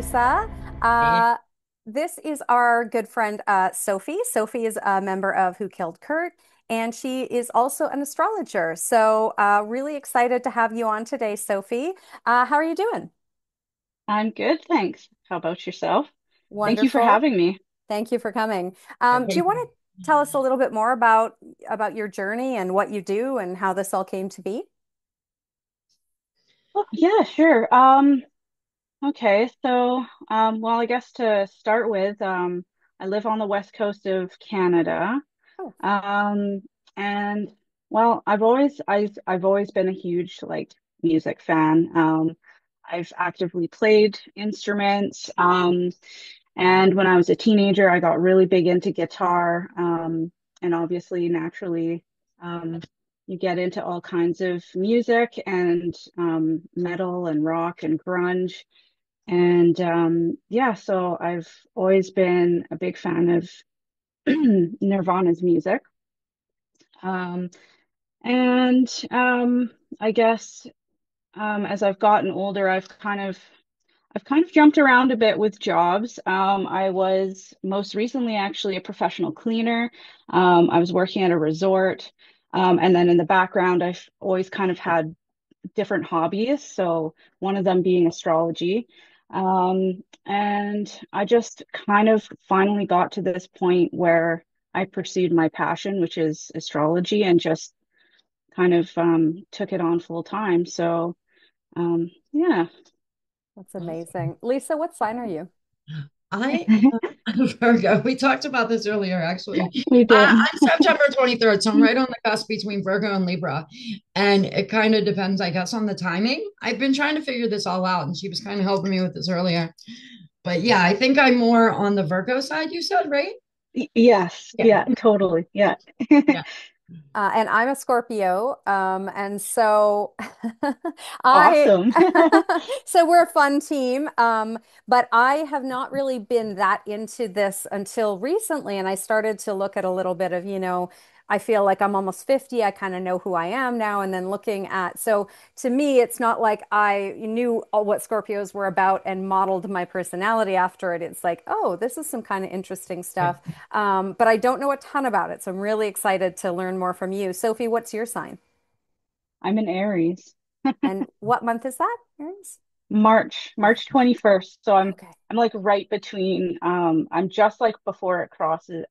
Lisa. Hey. Uh, this is our good friend Sophie. Sophie is a member of Who Killed Kurt, and she is also an astrologer. So, really excited to have you on today, Sophie. How are you doing? I'm good, thanks. How about yourself? Thank you for Wonderful. having me. Thank you for coming. Do you Okay. want to tell us a little bit more about your journey and what you do and how this all came to be? Oh, yeah, sure. Okay, so well, I guess to start with, I live on the west coast of Canada. Oh, Um, and well, I've always been a huge like music fan. I've actively played instruments. And when I was a teenager, I got really big into guitar. And obviously, naturally, um, you get into all kinds of music and metal and rock and grunge. And yeah, so I've always been a big fan of Nirvana's music. Um, and I guess as I've gotten older, I've kind of jumped around a bit with jobs. I was most recently actually a professional cleaner. I was working at a resort. And then in the background, I've always kind of had different hobbies. So one of them being astrology. And I just kind of finally got to this point where I pursued my passion, which is astrology, and just kind of took it on full time. So yeah. that's amazing. Lisa, what sign are you? We I'm Virgo. We talked about this earlier, actually. did. I'm September 23rd, so I'm right on the cusp between Virgo and Libra. And it kind of depends, I guess, on the timing. I've been trying to figure this all out, and she was kind of helping me with this earlier. But yeah, I think I'm more on the Virgo side, you said, right? Yes, Yeah. yeah, totally. Yeah. Yeah. And I'm a Scorpio. And so I, Awesome. so we're a fun team. But I have not really been that into this until recently. And I started to look at a little bit of, I feel like I'm almost 50. I kind of know who I am now. And then looking at, so to me, it's not like I knew all what Scorpios were about and modeled my personality after it. It's like, oh, this is some kind of interesting stuff. But I don't know a ton about it. So I'm really excited to learn more from you. Sophie, what's your sign? I'm an Aries. And what month is that? Aries? March 21st. So Okay. I'm like right between I'm just like before it crosses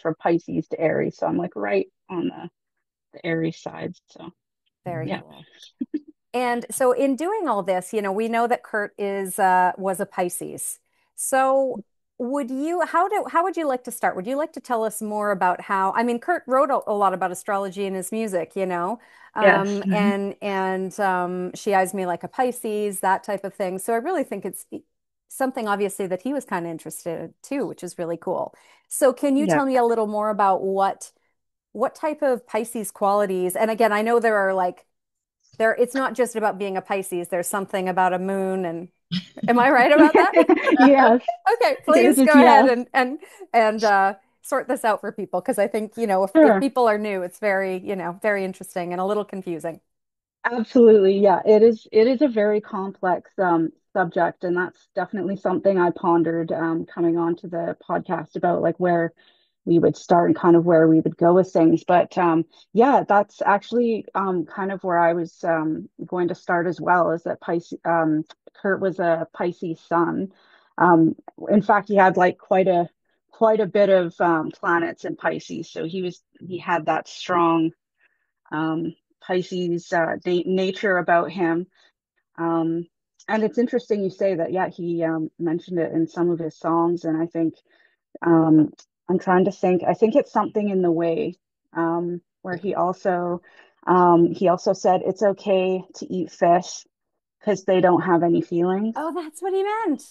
from Pisces to Aries. So I'm like right on the Aries side. So Very yeah. cool. And so in doing all this, we know that Kurt is was a Pisces. So how would you like to start? Would you like to tell us more about how, I mean, Kurt wrote a lot about astrology in his music, Yes. She Eyes Me Like a Pisces, that type of thing. So I really think it's something obviously that he was kind of interested in too, which is really cool. So can you Yeah. tell me a little more about what type of Pisces qualities? And again, I know there are like there, it's not just about being a Pisces. There's something about a moon and am I right about that? Yes. Okay, It please is, go ahead yes. and sort this out for people because I think, if Sure. people are new, it's very, very interesting and a little confusing. Absolutely. Yeah. It is a very complex subject, and that's definitely something I pondered coming onto the podcast about like where we would start and kind of where we would go with things. But yeah, that's actually kind of where I was going to start as well, is that Pisces Kurt was a Pisces sun. Um, in fact, he had like quite a bit of planets in Pisces. So he had that strong um, Pisces nature about him. Um, and it's interesting you say that. Yeah, he mentioned it in some of his songs, and I think um, I'm trying to think. I think it's something in the way where he also said it's okay to eat fish because they don't have any feelings. Oh, that's what he meant.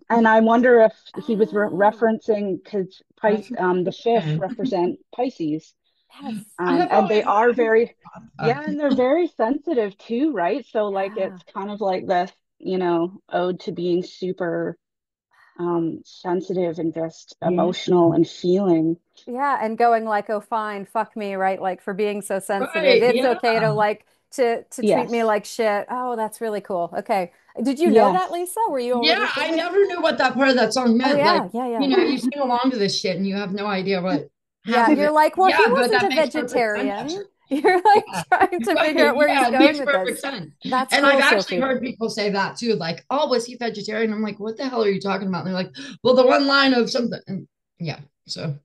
And I wonder if he was Oh, referencing because That's the fish interesting. represent Pisces. yes. I have And they always are wondered very, about yeah, and they're very sensitive too, right? So like Yeah. it's kind of like this, ode to being super sensitive and just that. emotional and feeling. Yeah, and going like, oh, fine, fuck me, right? Like for being so sensitive. Right. It's Yeah. okay to like to treat me Yes. like shit. Oh, that's really cool. Okay. Did you know that, Yes. Lisa? Were you already Yeah, I thinking? never knew what that part of that song Oh meant. Like, yeah, yeah, yeah. you sing along to this shit and you have no idea what half Yeah, of you're it. like, well, he Yeah, but wasn't that a makes perfect sense, vegetarian. actually. You're like Yeah. trying to figure out where he's Yeah, it going makes with perfect this. sense. That's And I've cool, actually Sophie. heard people say that too, like, oh, was he vegetarian? I'm like, what the hell are you talking about? And they're like, well, the one line of something. And yeah, so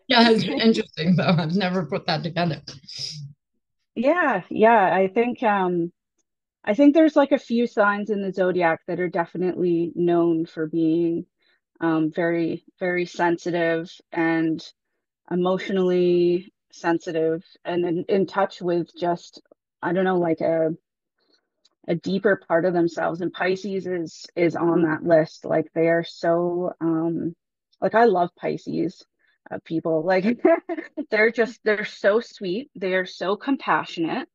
yeah, it's interesting though. I've never put that together. Yeah, yeah. I think there's like a few signs in the zodiac that are definitely known for being very, very sensitive and emotionally sensitive and in touch with just, I don't know, like a deeper part of themselves. And Pisces is on that list. Like they are so like I love Pisces people. Like they're so sweet. They are so compassionate.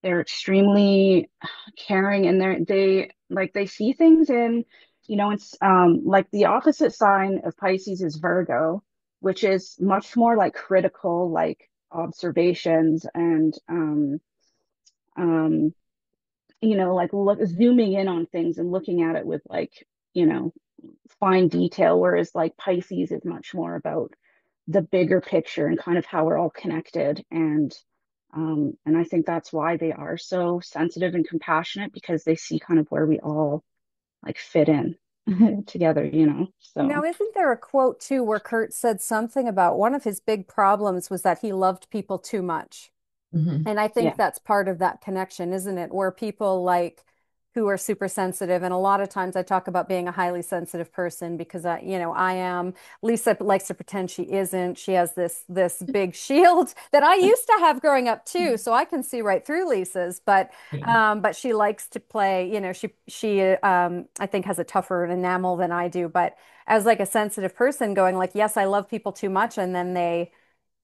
They're extremely caring and they like they see things in, it's like the opposite sign of Pisces is Virgo, which is much more like critical, like observations and um like zooming in on things and looking at it with like, you know, fine detail, whereas like Pisces is much more about the bigger picture and kind of how we're all connected. And I think that's why they are so sensitive and compassionate because they see kind of where we all like fit in together, Now, So isn't there a quote too where Kurt said something about one of his big problems was that he loved people too much? Mhm. And I think yeah. that's part of that connection, isn't it? Where people like who are super sensitive, and a lot of times I talk about being a highly sensitive person because I am. Lisa likes to pretend she isn't. She has this big shield that I used to have growing up too, so I can see right through Lisa's. Yeah. But she likes to play. She I think has a tougher enamel than I do. But as like a sensitive person, going like, yes, I love people too much, and then they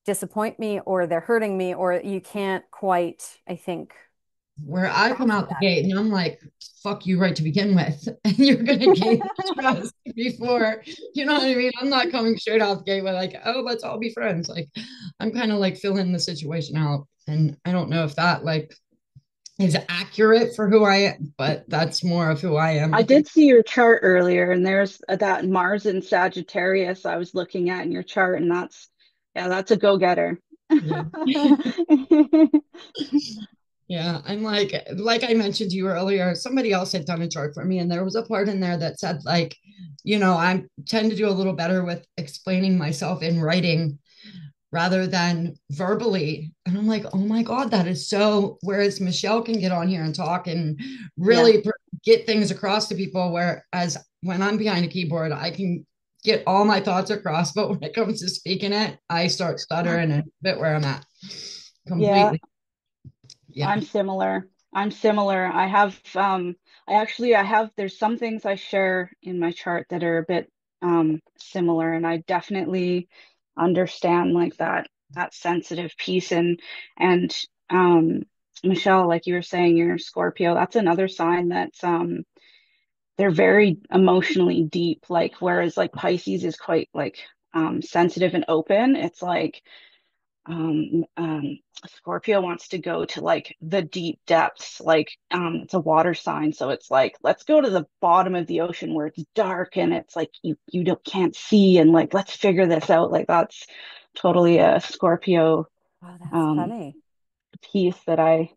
disappoint me or they're hurting me or you can't quite, I think, Where I come cross out the that. gate and I'm like, fuck you right to begin with. And you're going to gain trust before, you know what I mean? I'm not coming straight out the gate with like, oh, let's all be friends. Like, I'm kind of like filling the situation out. And I don't know if that like is accurate for who I am, but that's more of who I am, I I think. did see your chart earlier, and there's that Mars in Sagittarius I was looking at in your chart, and yeah, that's a go-getter. Yeah. Yeah, I'm like I mentioned to you earlier, somebody else had done a chart for me, and there was a part in there that said, like, I tend to do a little better with explaining myself in writing rather than verbally. And I'm like, oh my God, that is so. Whereas Michelle can get on here and talk and Yeah. really get things across to people, whereas when I'm behind a keyboard, I can get all my thoughts across. But when it comes to speaking it, I start stuttering and a bit where I'm at Yeah, completely. Yeah. I'm similar. I'm similar. I have there's some things I share in my chart that are a bit similar, and I definitely understand like that sensitive piece. And um Michelle, like you were saying, you're Scorpio. That's another sign that's they're very emotionally deep, like whereas like Pisces is quite like sensitive and open. It's like um, um, Scorpio wants to go to like the deep depths, like it's a water sign, so it's like let's go to the bottom of the ocean where it's dark and it's like you don't can't see and like let's figure this out. Like that's totally a Scorpio Oh, that's um funny. piece that I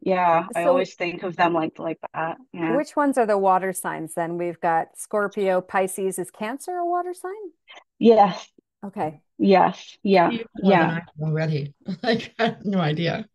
So always think of them like that. Yeah. which ones are the water signs then? We've got Scorpio, Pisces. Is Cancer a water sign? Yes. Okay. Yes. Yeah. You know more than Yeah. I do already. Like, I have no idea.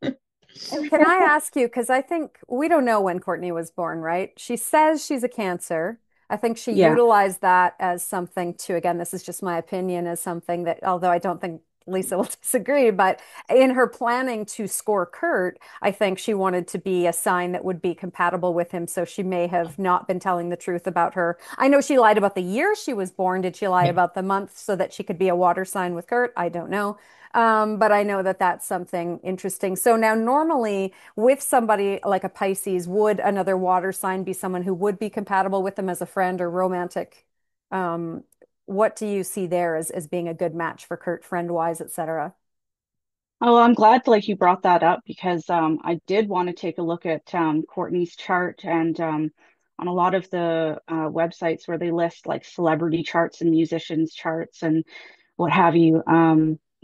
And can I ask you, because I think we don't know when Courtney was born, right? She says she's a Cancer. I think she Yeah. utilized that as something to, again, this is just my opinion, as something that, although I don't think Lisa will disagree, but in her planning to score Kurt, I think she wanted to be a sign that would be compatible with him. So she may have not been telling the truth about her. I know she lied about the year she was born. Did she lie Yeah. about the month so that she could be a water sign with Kurt? I don't know. But I know that that's something interesting. So now, normally with somebody like a Pisces, would another water sign be someone who would be compatible with them as a friend or romantic? Um, what do you see there as being a good match for Kurt, friend wise, etc.? Oh, well, I'm glad like you brought that up because I did want to take a look at Courtney's chart and on a lot of the websites where they list like celebrity charts and musicians charts and what have you,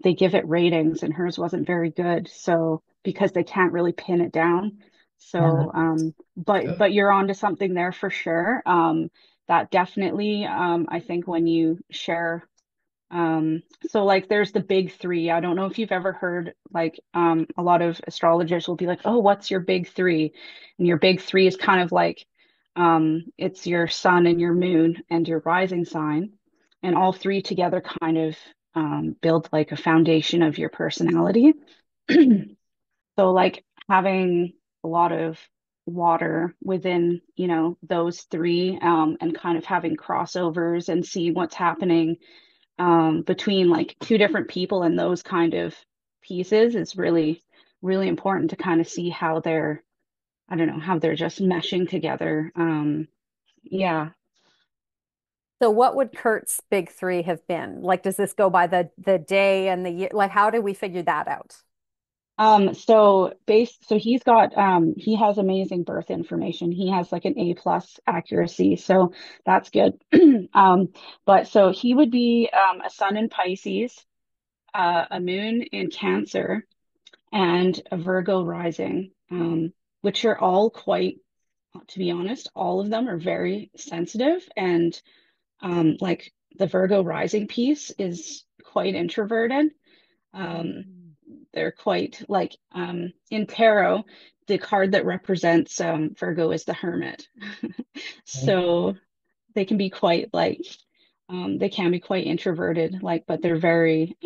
they give it ratings and hers wasn't very good. So because they can't really pin it down. Yeah. So but you're onto something there for sure. That definitely I think when you share so like there's the big three. I don't know if you've ever heard like a lot of astrologers will be like, "Oh, what's your big three?" And your big three is kind of like it's your sun and your moon and your rising sign, and all three together kind of build like a foundation of your personality. So like having a lot of water within, you know, those three and kind of having crossovers and see what's happening between like two different people and those kind of pieces is really, really important to kind of see how they're, I don't know, how they're just meshing together. Yeah. So what would Kurt's big three have been? Like, does this go by the day and the year? Like, how do we figure that out? So he's got he has amazing birth information. He has like an A plus accuracy, so that's good. Um, but so he would be a sun in Pisces, a moon in Cancer, and a Virgo rising, which are all quite, to be honest, all of them are very sensitive. And like the Virgo rising piece is quite introverted. Um, Mm. they're quite like in tarot, the card that represents Virgo is the Hermit. So they can be quite like, they can be quite introverted, like, but they're very,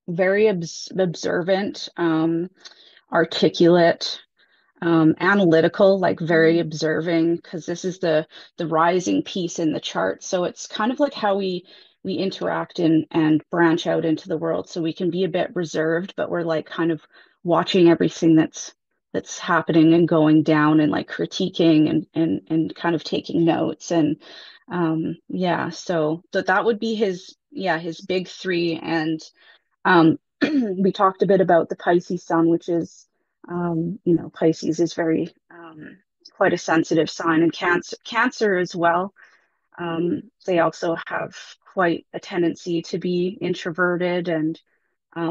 very observant, articulate, analytical, like very Mm. observing, because this is the rising piece in the chart. So it's kind of like how we interact and branch out into the world. So we can be a bit reserved, but we're like kind of watching everything that's happening and going down and like critiquing and kind of taking notes and yeah. So that would be his yeah his big three and we talked a bit about the Pisces sun, which is, you know, Pisces is very quite a sensitive sign, and Cancer as well. They also have quite a tendency to be introverted, and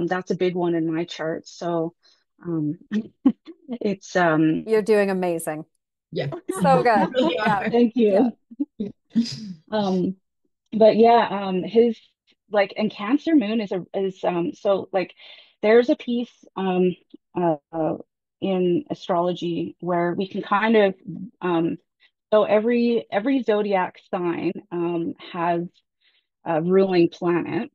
that's a big one in my chart. So um, it's You're doing amazing. Yeah. So You good. really Yeah. are. thank Yeah. you. Um, but yeah, his like and Cancer Moon is so like there's a piece in astrology where we can kind of so every zodiac sign has a ruling planet.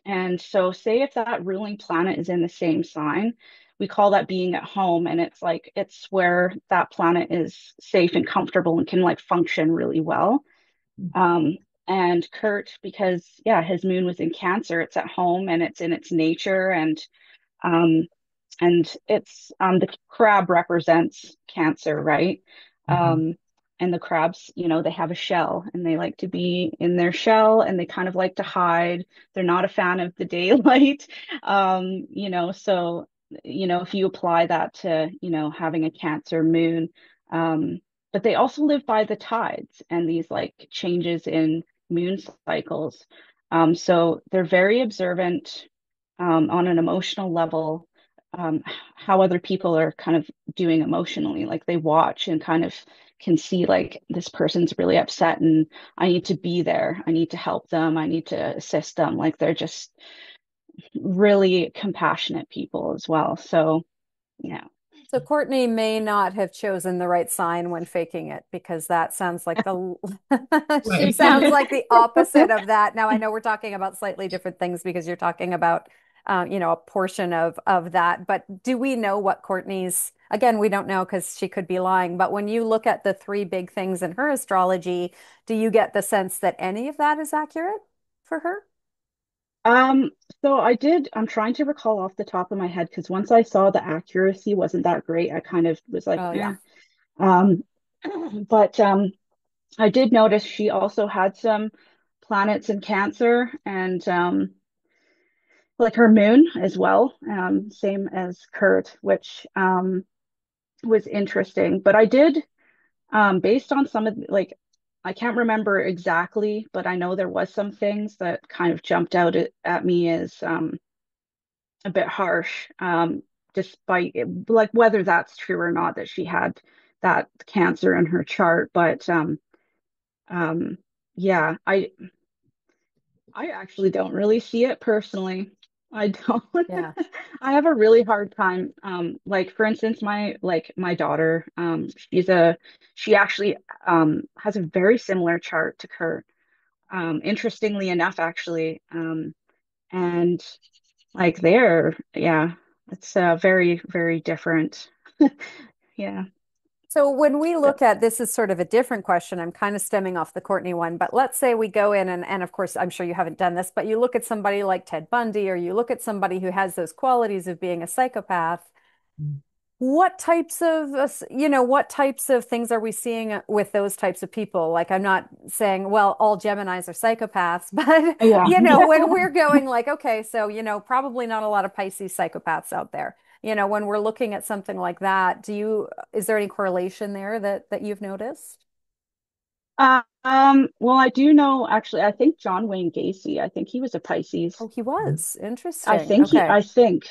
And so say if that ruling planet is in the same sign, we call that being at home and it's like it's where that planet is safe and comfortable and can like function really well. Um, and Kurt, because yeah, his moon was in Cancer, it's at home and it's in its nature, um, and it's the crab represents Cancer, right? Mhm. Um, and the crabs, you know, they have a shell and they like to be in their shell and they kind of like to hide. They're not a fan of the daylight, you know, so you know, if you apply that to, you know, having a Cancer moon, um, but they also live by the tides and these like changes in moon cycles. So they're very observant on an emotional level, um, how other people are kind of doing emotionally. Like they watch and kind of can see like this person's really upset and I need to be there. I need to help them. I need to assist them. Like they're just really compassionate people as well. So yeah. So Courtney may not have chosen the right sign when faking it because that sounds like the she Right. sounds like the opposite of that. Now I know we're talking about slightly different things because you're talking about you know, a portion of that. But do we know what Courtney's, again, we don't know because she could be lying, but when you look at the three big things in her astrology, do you get the sense that any of that is accurate for her? Um, so I'm trying to recall off the top of my head because once I saw the accuracy wasn't that great, I kind of was like, Oh yeah. eh. Um, but I did notice she also had some planets in Cancer, and like her moon as well, same as Kurt, which was interesting. But I did, based on some of like, I can't remember exactly, but I know there was some things that kind of jumped out at me as a bit harsh, despite like whether that's true or not that she had that cancer in her chart. But um, yeah, I actually don't really see it personally. I don't. Yeah. I have a really hard time. Like for instance, my daughter, she actually has a very similar chart to Kurt. Interestingly enough, actually. And like yeah, it's very, very different. Yeah. So when we But look at this is sort of a different question. I'm kind of stemming off the Courtney one, but let's say we go in and of course I'm sure you haven't done this, but you look at somebody like Ted Bundy or you look at somebody who has those qualities of being a psychopath. What types of, what types of things are we seeing with those types of people? Like, I'm not saying, well, all Geminis are psychopaths, but, yeah. when we're going like, okay, so, probably not a lot of Pisces psychopaths out there. When we're looking at something like that, is there any correlation there that you've noticed? Well, I do know actually, I think John Wayne Gacy, I think he was a Pisces. Oh, he was. Interesting. I Okay. think,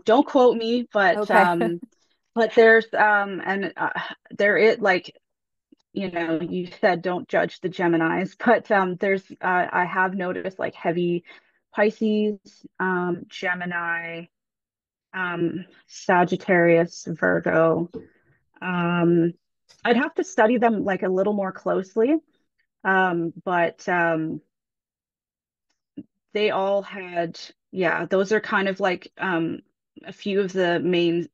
don't quote me, Okay. but there's, and there is like, you said don't judge the Geminis, but I have noticed like heavy Pisces, Gemini, Sagittarius, Virgo. Um, I'd have to study them like a little more closely. But they all had, yeah, those are kind of like a few of the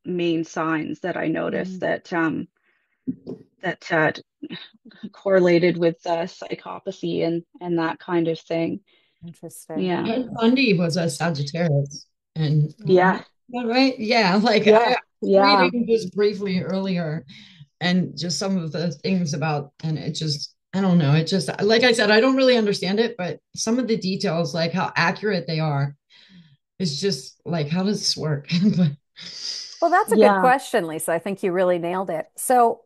main signs that I noticed Mm, that correlated with psychopathy and that kind of thing. interesting. Yeah. Ted Bundy was a Sagittarius, and Oh, Yeah. is that right? Yeah, like I Yeah. was Yeah. reading just briefly earlier, and just some of the things about, and it just, I don't know, it just, like I said, I don't really understand it, but some of the details, like how accurate they are, is just like, how does this work? But well, that's a good Yeah. question, Lisa. I think you really nailed it. So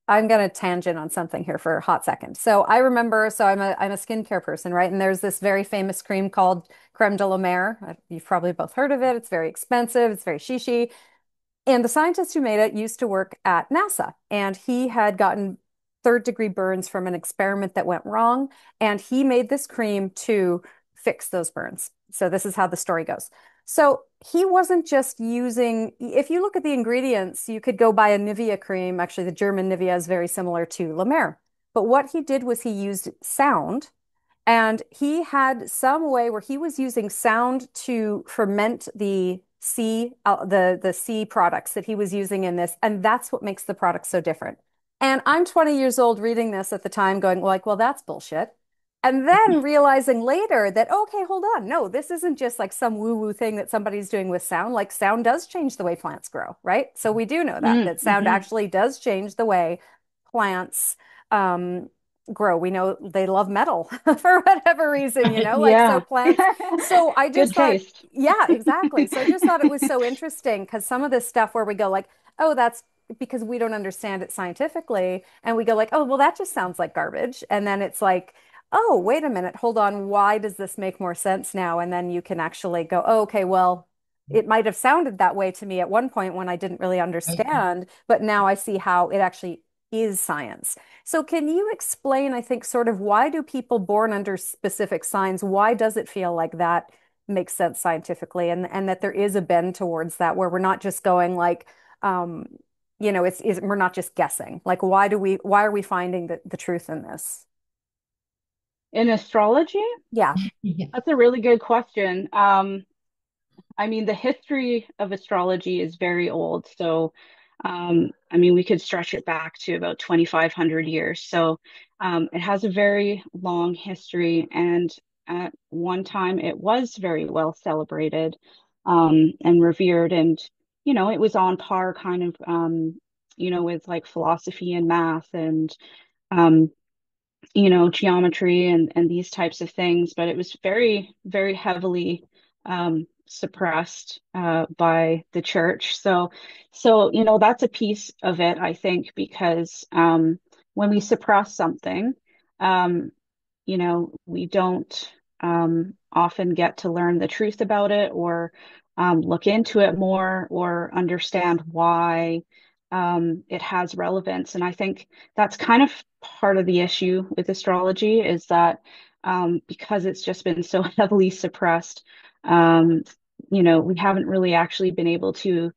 I'm going to tangent on something here for a hot second. So I remember, so I'm a skincare person, right? And there's this very famous cream called Creme de la Mer. You've probably both heard of it. It's very expensive. It's very shishi. And the scientist who made it used to work at NASA, and he had gotten third-degree burns from an experiment that went wrong. And he made this cream to fix those burns. So this is how the story goes. So he wasn't just using, if you look at the ingredients, you could go buy a Nivea cream. Actually, the German Nivea is very similar to La Mer. But what he did was he used sound and he had some way where he was using sound to ferment the C products that he was using in this, and that's what makes the product so different. And I'm 20 years old reading this at the time, going like, well, that's bullshit. And then realizing later that, okay, hold on. No, this isn't just like some woo-woo thing that somebody's doing with sound. Like sound does change the way plants grow, right? So we do know that sound Mm-hmm. actually does change the way plants um, grow. We know they love metal for whatever reason, like so Yeah. plants. So I Good just thought, taste. yeah, exactly. So I just thought it was so interesting because some of this stuff where we go like, oh, that's because we don't understand it scientifically, and we go like, oh, well, that just sounds like garbage. And then it's like, oh, wait a minute, hold on, why does this make more sense now? And then you can actually go, oh, okay, well, it might have sounded that way to me at one point when I didn't really understand, but now I see how it actually is science. So can you explain, I think, sort of why do people born under specific signs, why does it feel like that makes sense scientifically and that there is a bend towards that where we're not just going like um, we're not just guessing. Like why are we finding the truth in this? In astrology, Yeah. yeah. that's a really good question. I mean, the history of astrology is very old. So, I mean, we could stretch it back to about 2,500 years. So, it has a very long history. And at one time, it was very well celebrated, and revered. And, it was on par kind of, with like philosophy and math and, um, geometry and these types of things. But it was very, very heavily suppressed by the church. That's a piece of it, I think, because when we suppress something, um, we don't often get to learn the truth about it or look into it more or understand why it has relevance. And I think that's kind of part of the issue with astrology is that because it's just been so heavily suppressed, we haven't really actually been able to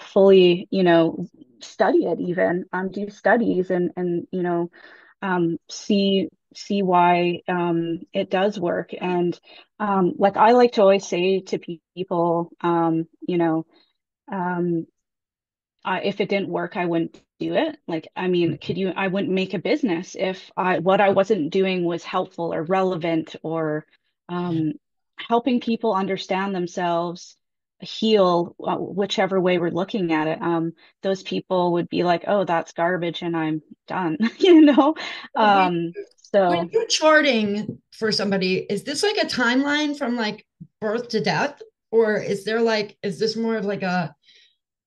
fully, study it even, do studies and see why it does work. And like I like to always say to people, um, if it didn't work, I wouldn't do it. Like, I mean, I wouldn't make a business if what I wasn't doing was helpful or relevant or um, helping people understand themselves, heal, whichever way we're looking at it. Those people would be like, oh, that's garbage and I'm done, you know? So when So, you're charting for somebody, is this like a timeline from like birth to death? Or is this more of like a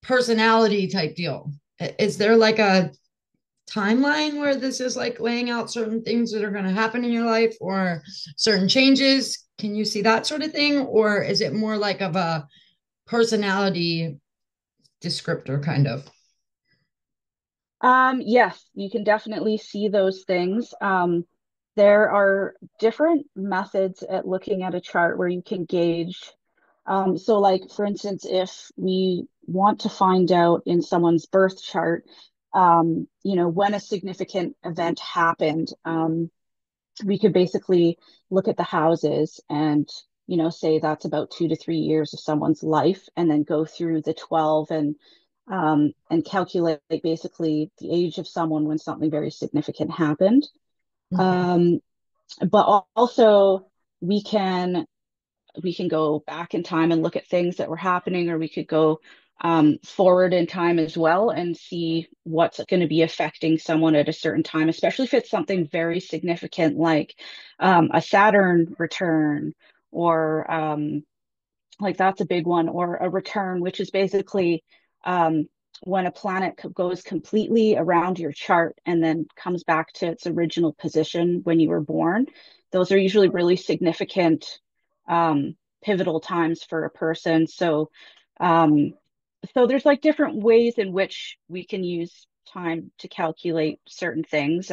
personality type deal? Is there like a timeline where this is like laying out certain things that are going to happen in your life or certain changes? Can you see that sort of thing? Or is it more like of a personality descriptor kind of? yes, you can definitely see those things. There are different methods at looking at a chart where you can gauge. So, like for instance, if we want to find out in someone's birth chart, when a significant event happened, we could basically look at the houses and, say that's about 2 to 3 years of someone's life, and then go through the 12 and calculate basically the age of someone when something very significant happened. Mhm. Um, but also we can we can go back in time and look at things that were happening, or we could go forward in time as well and see what's going to be affecting someone at a certain time, especially if it's something very significant like a Saturn return or like that's a big one, or a return, which is basically um, when a planet goes completely around your chart and then comes back to its original position when you were born. Those are usually really significant, pivotal times for a person. Um, so there's like different ways in which we can use time to calculate certain things.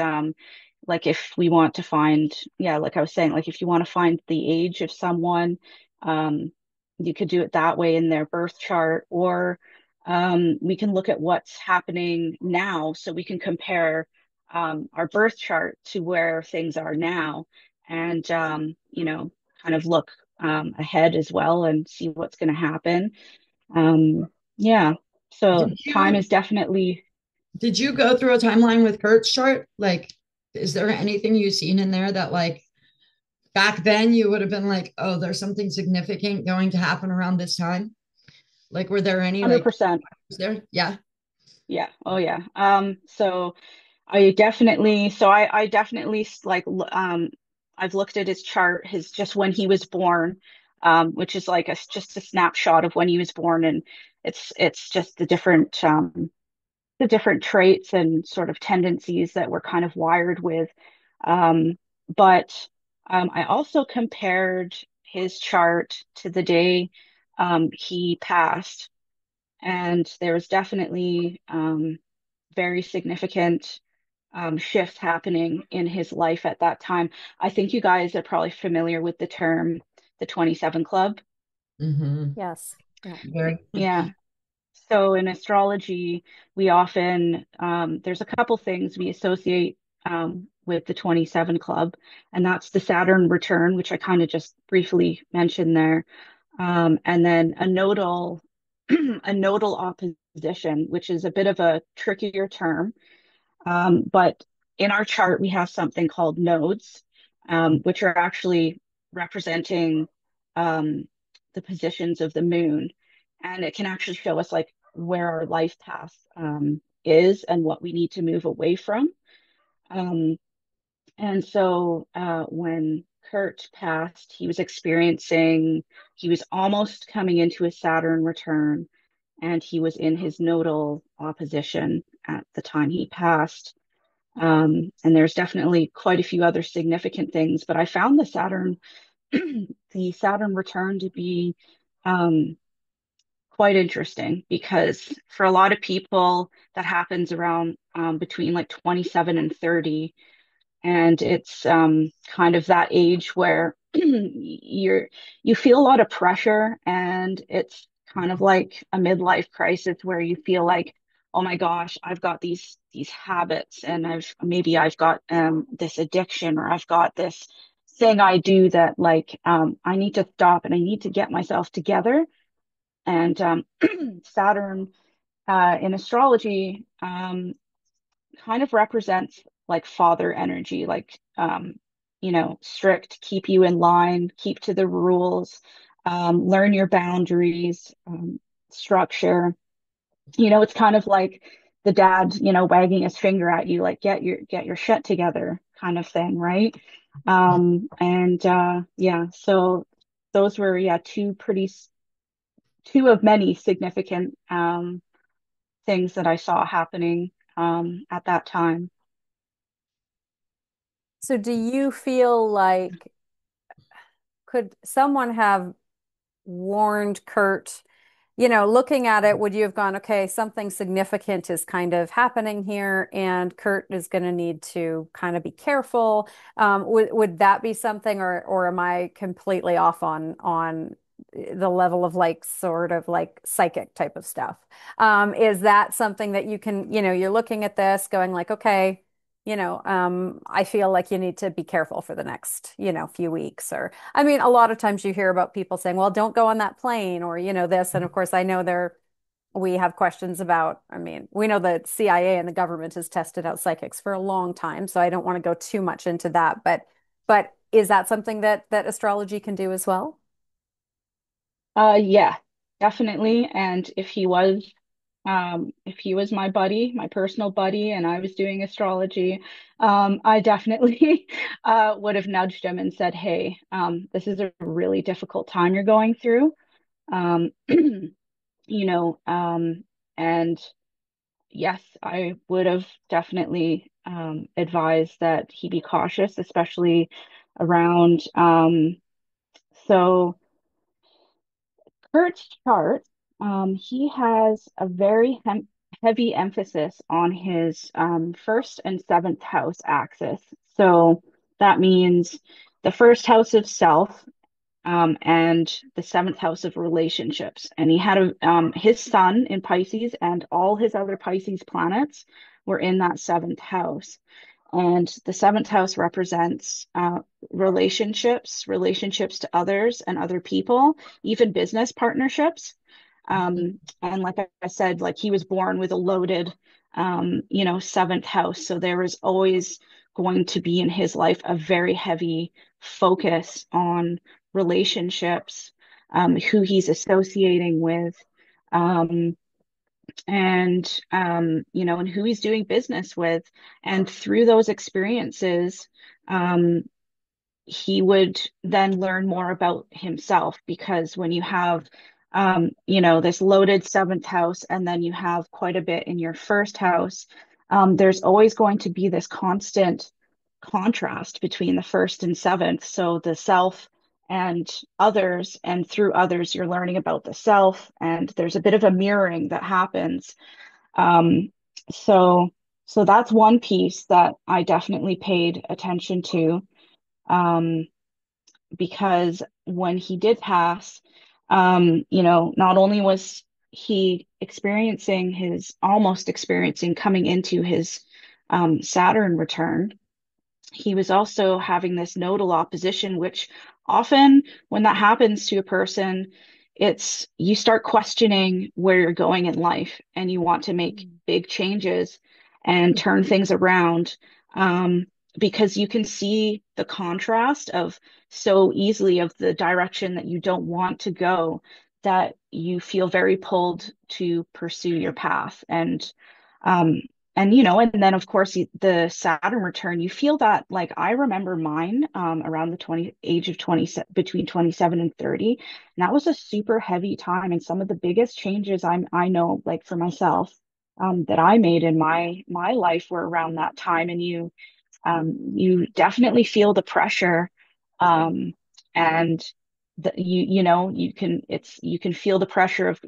Like if we want to find, yeah, like I was saying, like if you want to find the age of someone, um, you could do it that way in their birth chart, or we can look at what's happening now so we can compare our birth chart to where things are now and, kind of look ahead as well and see what's going to happen. Yeah, so Did time you is definitely. did you go through a timeline with Kurt's chart? Like, is there anything you've seen in there that like back then you would have been like, oh, there's something significant going to happen around this time? Like, were there any like 100%. was there? Yeah. Yeah. Oh, yeah. I definitely I've looked at his chart, his just when he was born, which is like just a snapshot of when he was born, and it's just the different traits and sort of tendencies that we're kind of wired with. Um, but I also compared his chart to the day he passed, and there was definitely very significant shifts happening in his life at that time. I think you guys are probably familiar with the term the 27 Club. Mm-hmm. Yes. Yeah. Very. Yeah. So in astrology, we often, there's a couple things we associate with the 27 Club, and that's the Saturn return, which I kind of just briefly mentioned there. And then a nodal, a nodal opposition, which is a bit of a trickier term. But in our chart, we have something called nodes, which are actually representing um, the positions of the moon. And it can actually show us like where our life path is and what we need to move away from. Um, and so when Kurt passed, he was almost coming into his Saturn return, and he was in his nodal opposition at the time he passed. And there's definitely quite a few other significant things, but I found the Saturn return to be um, quite interesting because for a lot of people, that happens around between like 27 and 30. And it's kind of that age where you feel a lot of pressure, and it's kind of like a midlife crisis where you feel like, oh my gosh, I've got these habits, and I've got this addiction, or I've got this thing I do that like I need to stop, and I need to get myself together. And Saturn in astrology kind of represents like father energy, like strict, keep you in line, keep to the rules, learn your boundaries, structure. It's kind of like the dad, wagging his finger at you, like get your shit together kind of thing, right? And yeah, so those were two of many significant things that I saw happening at that time. So do you feel like could someone have warned Kurt, looking at it, would you have gone, okay, something significant is kind of happening here, and Kurt is going to need to kind of be careful? Would that be something, or am I completely off on the level of like sort of like psychic type of stuff? Is that something that you can, you're looking at this going like, okay, I feel like you need to be careful for the next, few weeks. Or, I mean, a lot of times you hear about people saying, well, don't go on that plane, or, this. And of course, I know we have questions about, I mean, we know the CIA and the government has tested out psychics for a long time, so I don't want to go too much into that. But is that something that astrology can do as well? Yeah, definitely. And if he was my buddy, my personal buddy, and I was doing astrology, I definitely would have nudged him and said, "Hey, this is a really difficult time you're going through." Um, and yes, I would have definitely advised that he be cautious, especially around. So Kurt's chart, he has a very heavy emphasis on his first and seventh house axis. So that means the first house of self, and the seventh house of relationships. And he had his sun in Pisces, and all his other Pisces planets were in that seventh house. And the seventh house represents relationships to others and other people, even business partnerships. And like I said, like he was born with a loaded, seventh house. So there was always going to be in his life a very heavy focus on relationships, who he's associating with. Um, and who he's doing business with. And through those experiences, um, he would then learn more about himself, because when you have this loaded seventh house, and then you have quite a bit in your first house, there's always going to be this constant contrast between the first and seventh. So the self and others, and through others, you're learning about the self, and there's a bit of a mirroring that happens. Um, so so that's one piece that I definitely paid attention to, um, because when he did pass, not only was he almost experiencing coming into his Saturn return, he was also having this nodal opposition, which often when that happens to a person, it's you start questioning where you're going in life, and you want to make big changes and turn things around, um, because you can see the contrast of so easily of the direction that you don't want to go, that you feel very pulled to pursue your path. Um, and and then of course the Saturn return, you feel that, like, I remember mine around the 20 age of 20, between 27 and 30, and that was a super heavy time. And some of the biggest changes I know, like for myself, that I made in my life were around that time. And you definitely feel the pressure, and you can feel the pressure of,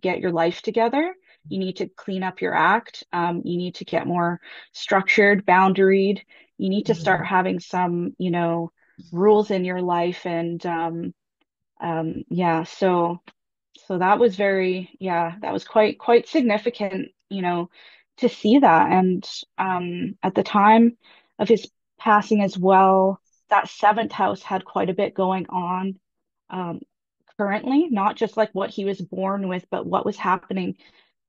get your life together. You need to clean up your act. You need to get more structured, boundaried. You need to start Mhm. having some, rules in your life. And yeah, so that was that was quite significant, to see that. And at the time of his passing as well, that seventh house had quite a bit going on, um, currently, not just like what he was born with, but what was happening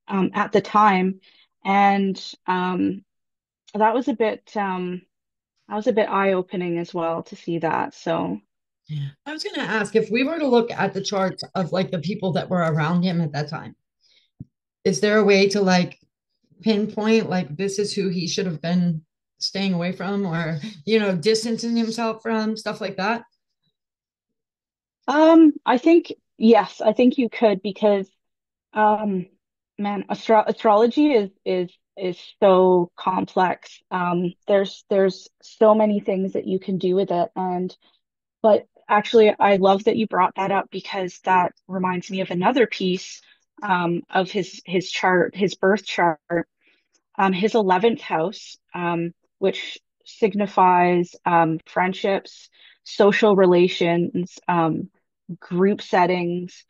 at the time. And that was a bit eye-opening as well to see that. So I was going to ask if we were to look at the charts of like the people that were around him at that time, is there a way to like pinpoint like this is who he should have been staying away from or, distancing himself from, stuff like that? I think, yes, I think you could, because Um, man, astrology is so complex. There's so many things that you can do with it. And but actually, I love that you brought that up, because that reminds me of another piece of his chart, his birth chart, his 11th house, which signifies friendships, social relations, group settings,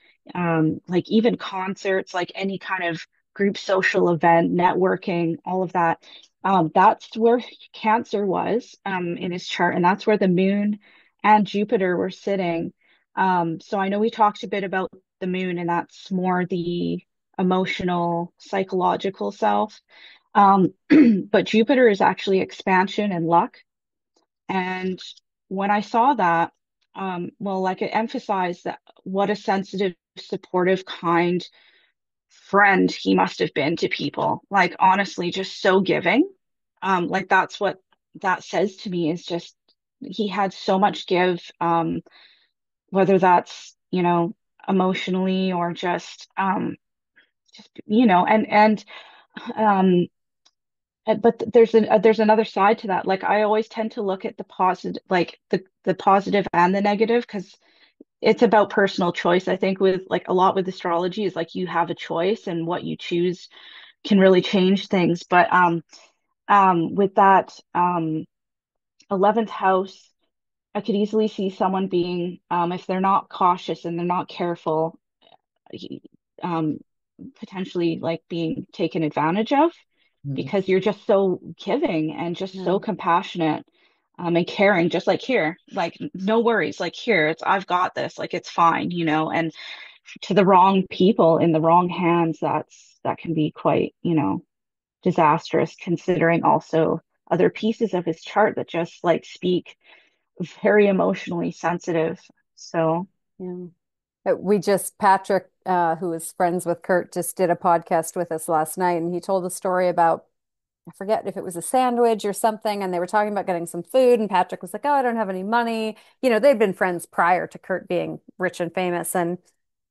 like even concerts, like any kind of group social event, networking, all of that. That's where Cancer was in his chart, and that's where the moon and Jupiter were sitting. So I know we talked a bit about the moon, and that's more the emotional, psychological self. But Jupiter is actually expansion and luck. And when I saw that, well, like, it emphasized that what a sensitive, supportive, kind friend he must have been to people. Like, honestly, just so giving. Like, that's what that says to me, is just he had so much give, whether that's, emotionally, or just, um, but there's another side to that. Like, I always tend to look at the positive, like the positive and the negative, because it's about personal choice. I think with, like, a lot with astrology is like you have a choice, and what you choose can really change things. But with that 11th house, I could easily see someone being, if they're not cautious and they're not careful, um, potentially like being taken advantage of, Mm. because you're just so giving and just Yeah. so compassionate, and caring, just like, here, like, no worries, like, here, I've got this, like, it's fine, and to the wrong people in the wrong hands, that can be quite, disastrous, considering also other pieces of his chart that just, like, speak very emotionally sensitive. So, Yeah. We just, Patrick, who is friends with Kurt, just did a podcast with us last night, and he told a story about, I forget if it was a sandwich or something, and they were talking about getting some food, and Patrick was like, "Oh, I don't have any money." They'd been friends prior to Kurt being rich and famous, and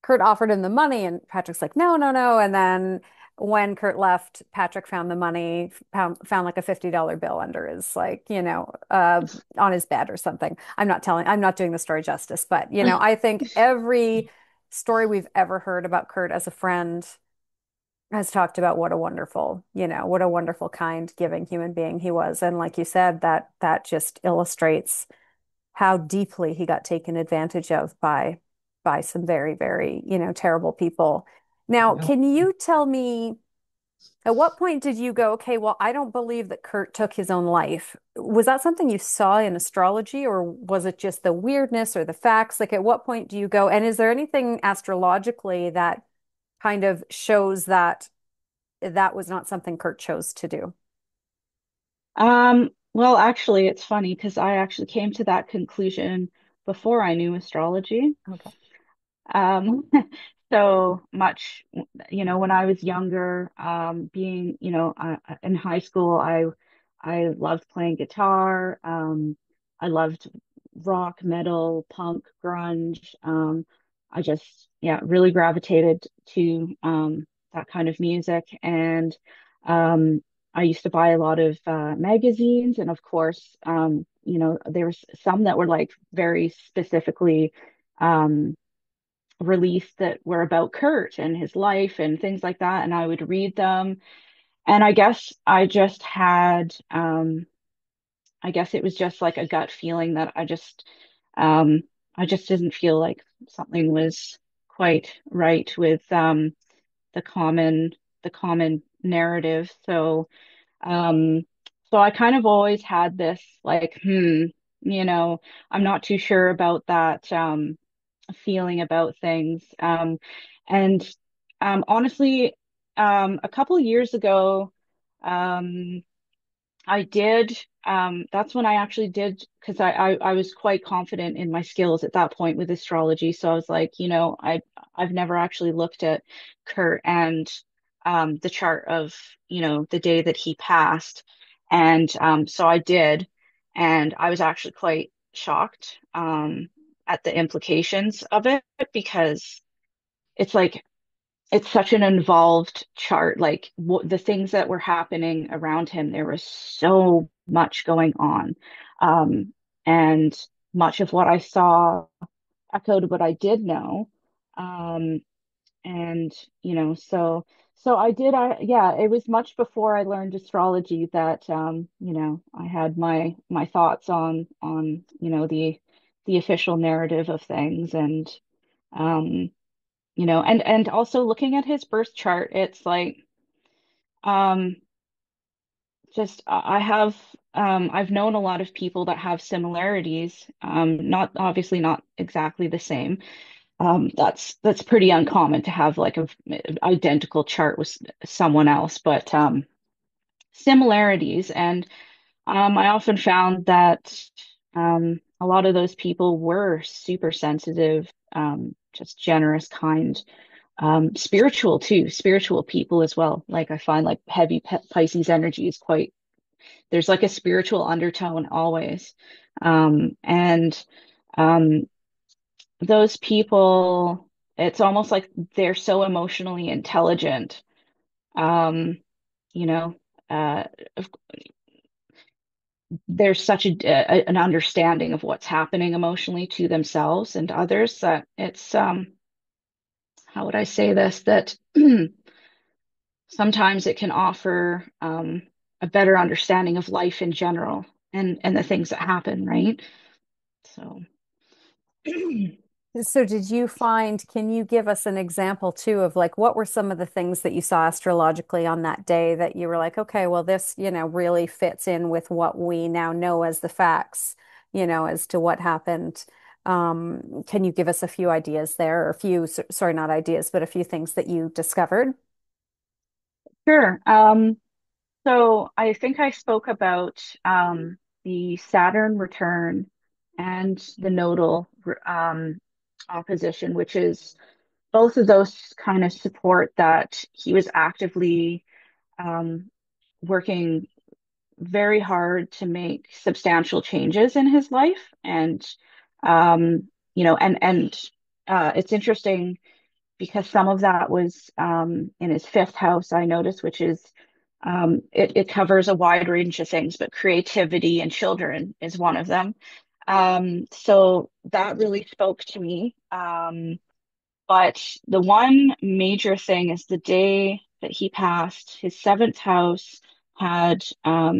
Kurt offered him the money, and Patrick's like, "No, no, no." And then when Kurt left, Patrick found the money, found like a $50 bill under his, like, on his bed or something. I'm not doing the story justice, but I think every story we've ever heard about Kurt as a friend has talked about what a wonderful, kind, giving human being he was. And like you said, that just illustrates how deeply he got taken advantage of by some very, very, terrible people. Now, Yeah. can you tell me, at what point did you go, okay, well, I don't believe that Kurt took his own life? Was that something you saw in astrology, or was it just the weirdness or the facts? Like, at what point do you go, and is there anything astrologically that kind of shows that that was not something Kurt chose to do? well, actually, it's funny, because I actually came to that conclusion before I knew astrology. Okay. Um, so much, when I was younger, being, in high school, I loved playing guitar. I loved rock, metal, punk, grunge. I just, yeah, really gravitated to that kind of music. And I used to buy a lot of magazines, and of course, there was some that were like very specifically released that were about Kurt and his life and things like that. And I would read them. And I guess it was just like a gut feeling that um, I just didn't feel like something was quite right with the common, the common narrative. Um, so I kind of always had this like, you know, I'm not too sure about that, feeling about things. And honestly, a couple years ago, um, I did. That's when I actually did, because I was quite confident in my skills at that point with astrology. So I was like, I've never actually looked at Kurt and the chart of, the day that he passed. And so I did, and I was actually quite shocked at the implications of it, because it's like it's such an involved chart. Like the things that were happening around him, there was so much going on. Um, and much of what I saw echoed what I did know. Um, and, so yeah, it was much before I learned astrology that, I had my thoughts on, the official narrative of things. Um, and also looking at his birth chart, it's like um just I've known a lot of people that have similarities, not obviously not exactly the same. That's pretty uncommon to have like a identical chart with someone else, but similarities. And I often found that a lot of those people were super sensitive, just generous, kind, spiritual too, spiritual people as well. Like I find like heavy Pisces energy is quite, there's like a spiritual undertone always. And um, those people, it's almost like they're so emotionally intelligent. Um, you know, uh, of- there's such an understanding of what's happening emotionally to themselves and others that it's, how would I say this, that sometimes it can offer a better understanding of life in general, and the things that happen, right? So, So did you find, can you give us an example too of like what were some of the things that you saw astrologically on that day that you were like, okay, well, this, really fits in with what we now know as the facts, as to what happened. Can you give us a few ideas there, or a few, sorry, not ideas, but a few things that you discovered? sure. So I think I spoke about the Saturn return and the nodal opposition, which is both of those kind of support that he was actively um, working very hard to make substantial changes in his life. And it's interesting because some of that was in his fifth house, I noticed, which is it covers a wide range of things, but creativity and children is one of them. So that really spoke to me. But the one major thing is the day that he passed, his seventh house had a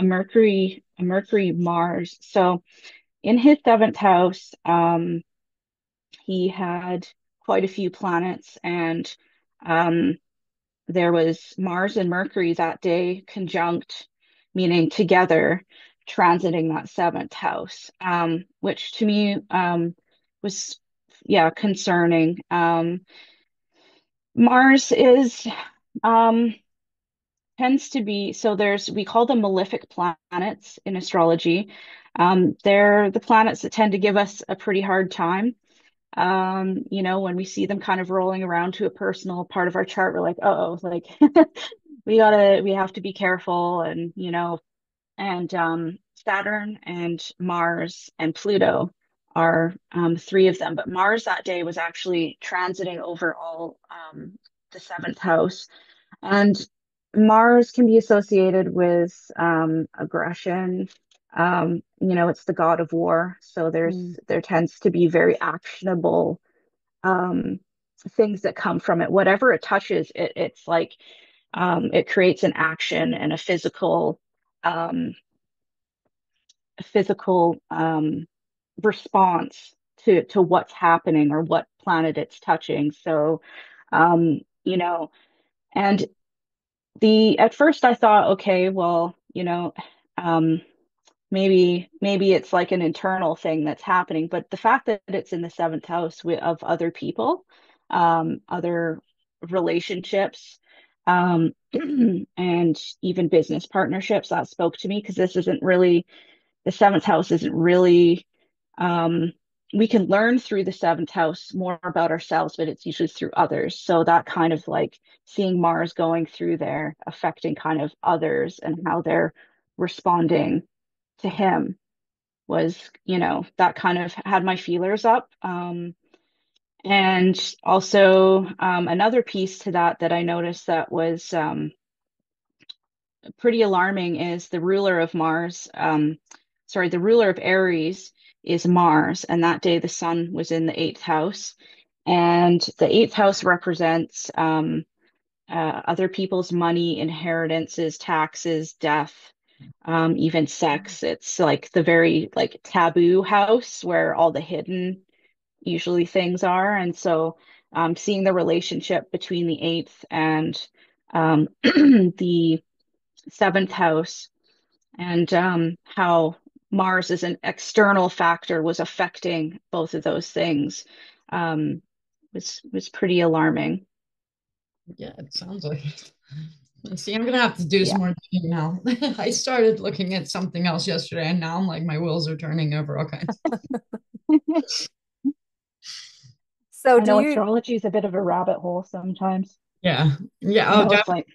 Mercury Mars. So in his seventh house, he had quite a few planets, and um, there was Mars and Mercury that day conjunct, meaning together, transiting that seventh house, which to me was, yeah, concerning. Mars is um, tends to be, so we call them malefic planets in astrology. They're the planets that tend to give us a pretty hard time. When we see them kind of rolling around to a personal part of our chart, we're like, uh-oh, like we have to be careful. And, and Saturn and Mars and Pluto are three of them. But Mars that day was actually transiting over all the seventh house. And Mars can be associated with aggression. It's the god of war. So Mm. there tends to be very actionable um, things that come from it. Whatever it touches, it's like it creates an action and um, a physical response to what's happening or what planet it's touching. So, um, you know, and the at first I thought, okay, well, um, maybe it's like an internal thing that's happening, but the fact that it's in the seventh house of other people, other relationships, and even business partnerships, that spoke to me because this isn't really the seventh house isn't really um we can learn through the seventh house more about ourselves, but it's usually through others. So that kind of like seeing Mars going through there, affecting kind of others and how they're responding to him was, that kind of had my feelers up. And also another piece to that I noticed that was pretty alarming is the ruler of Mars. Sorry, the ruler of Aries is Mars, and that day the sun was in the eighth house. And the eighth house represents other people's money, inheritances, taxes, death, even sex. It's like the very like taboo house where all the hidden usually things are. And so seeing the relationship between the eighth and the seventh house and how Mars as an external factor was affecting both of those things um, was pretty alarming. Yeah, it sounds like it. See, I'm gonna have to do Yeah. some more digging now. I started looking at something else yesterday, and now I'm like my wheels are turning over all kinds. So I do know you, astrology is a bit of a rabbit hole sometimes. Yeah, yeah. Oh, It's like,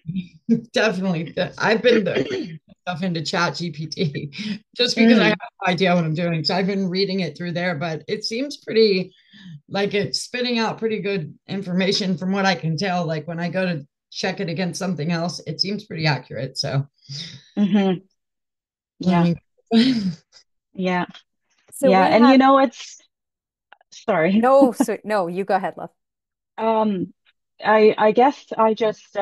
definitely. I've been stuff into Chat GPT just because I have mm, no idea what I'm doing. So I've been reading it through there, but it seems pretty like it's spitting out pretty good information from what I can tell. Like when I go to check it against something else, it seems pretty accurate. So hmm I yeah, mean, yeah, so yeah. we And had, it's sorry. no, so no, you go ahead, love. Um, I guess I just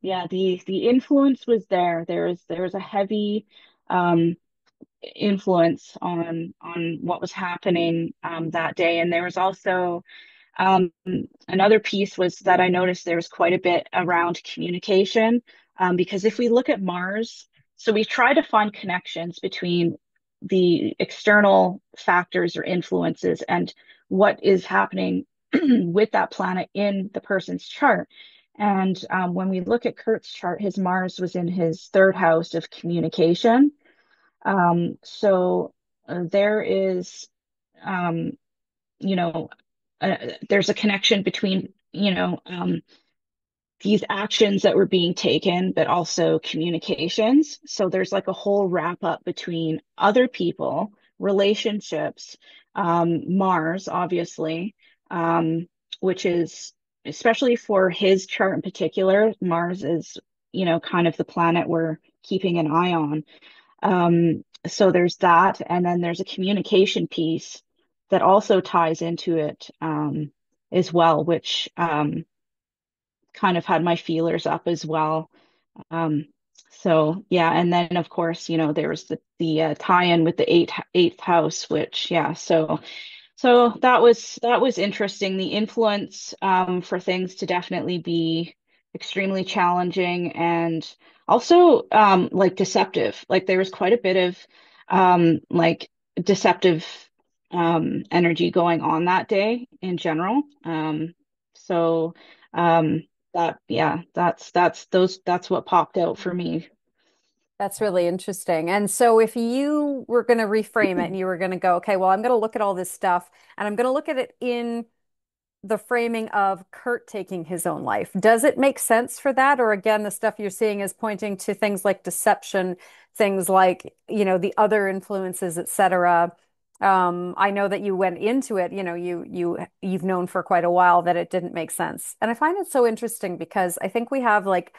yeah, the influence was there. There was a heavy um influence on what was happening that day. And there was also um, another piece was that I noticed there was quite a bit around communication, because if we look at Mars, so we try to find connections between the external factors or influences and what is happening with that planet in the person's chart. And when we look at Kurt's chart, his Mars was in his third house of communication. So there is, um, you know, there's a connection between, these actions that were being taken, but also communications. So there's like a whole wrap up between other people, relationships, Mars, obviously, which is especially for his chart in particular, Mars is, kind of the planet we're keeping an eye on. So there's that, and then there's a communication piece that also ties into it as well, which kind of had my feelers up as well. Um, so yeah, and then of course, there was the tie-in with the eighth house, which yeah, so that was interesting. The influence for things to definitely be extremely challenging and also like deceptive. Like there was quite a bit of like deceptive energy going on that day in general. So um, that yeah, that's what popped out for me. That's really interesting. And so if you were going to reframe it and you were going to go, okay, well, I'm going to look at all this stuff and I'm going to look at it in the framing of Kurt taking his own life. Does it make sense for that? Or again, the stuff you're seeing is pointing to things like deception, things like, the other influences, et cetera. I know that you went into it, you've known for quite a while that it didn't make sense. And I find it so interesting because I think we have like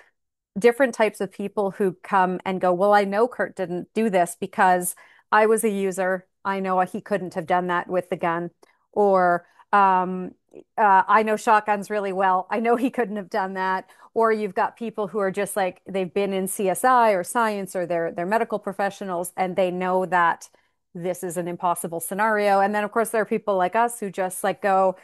different types of people who come and go, well, I know Kurt didn't do this because I was a user. I know he couldn't have done that with the gun. Or I know shotguns really well. I know he couldn't have done that. Or you've got people who are just like they've been in CSI or science or they're medical professionals and they know that this is an impossible scenario. And then of course there are people like us who just like go,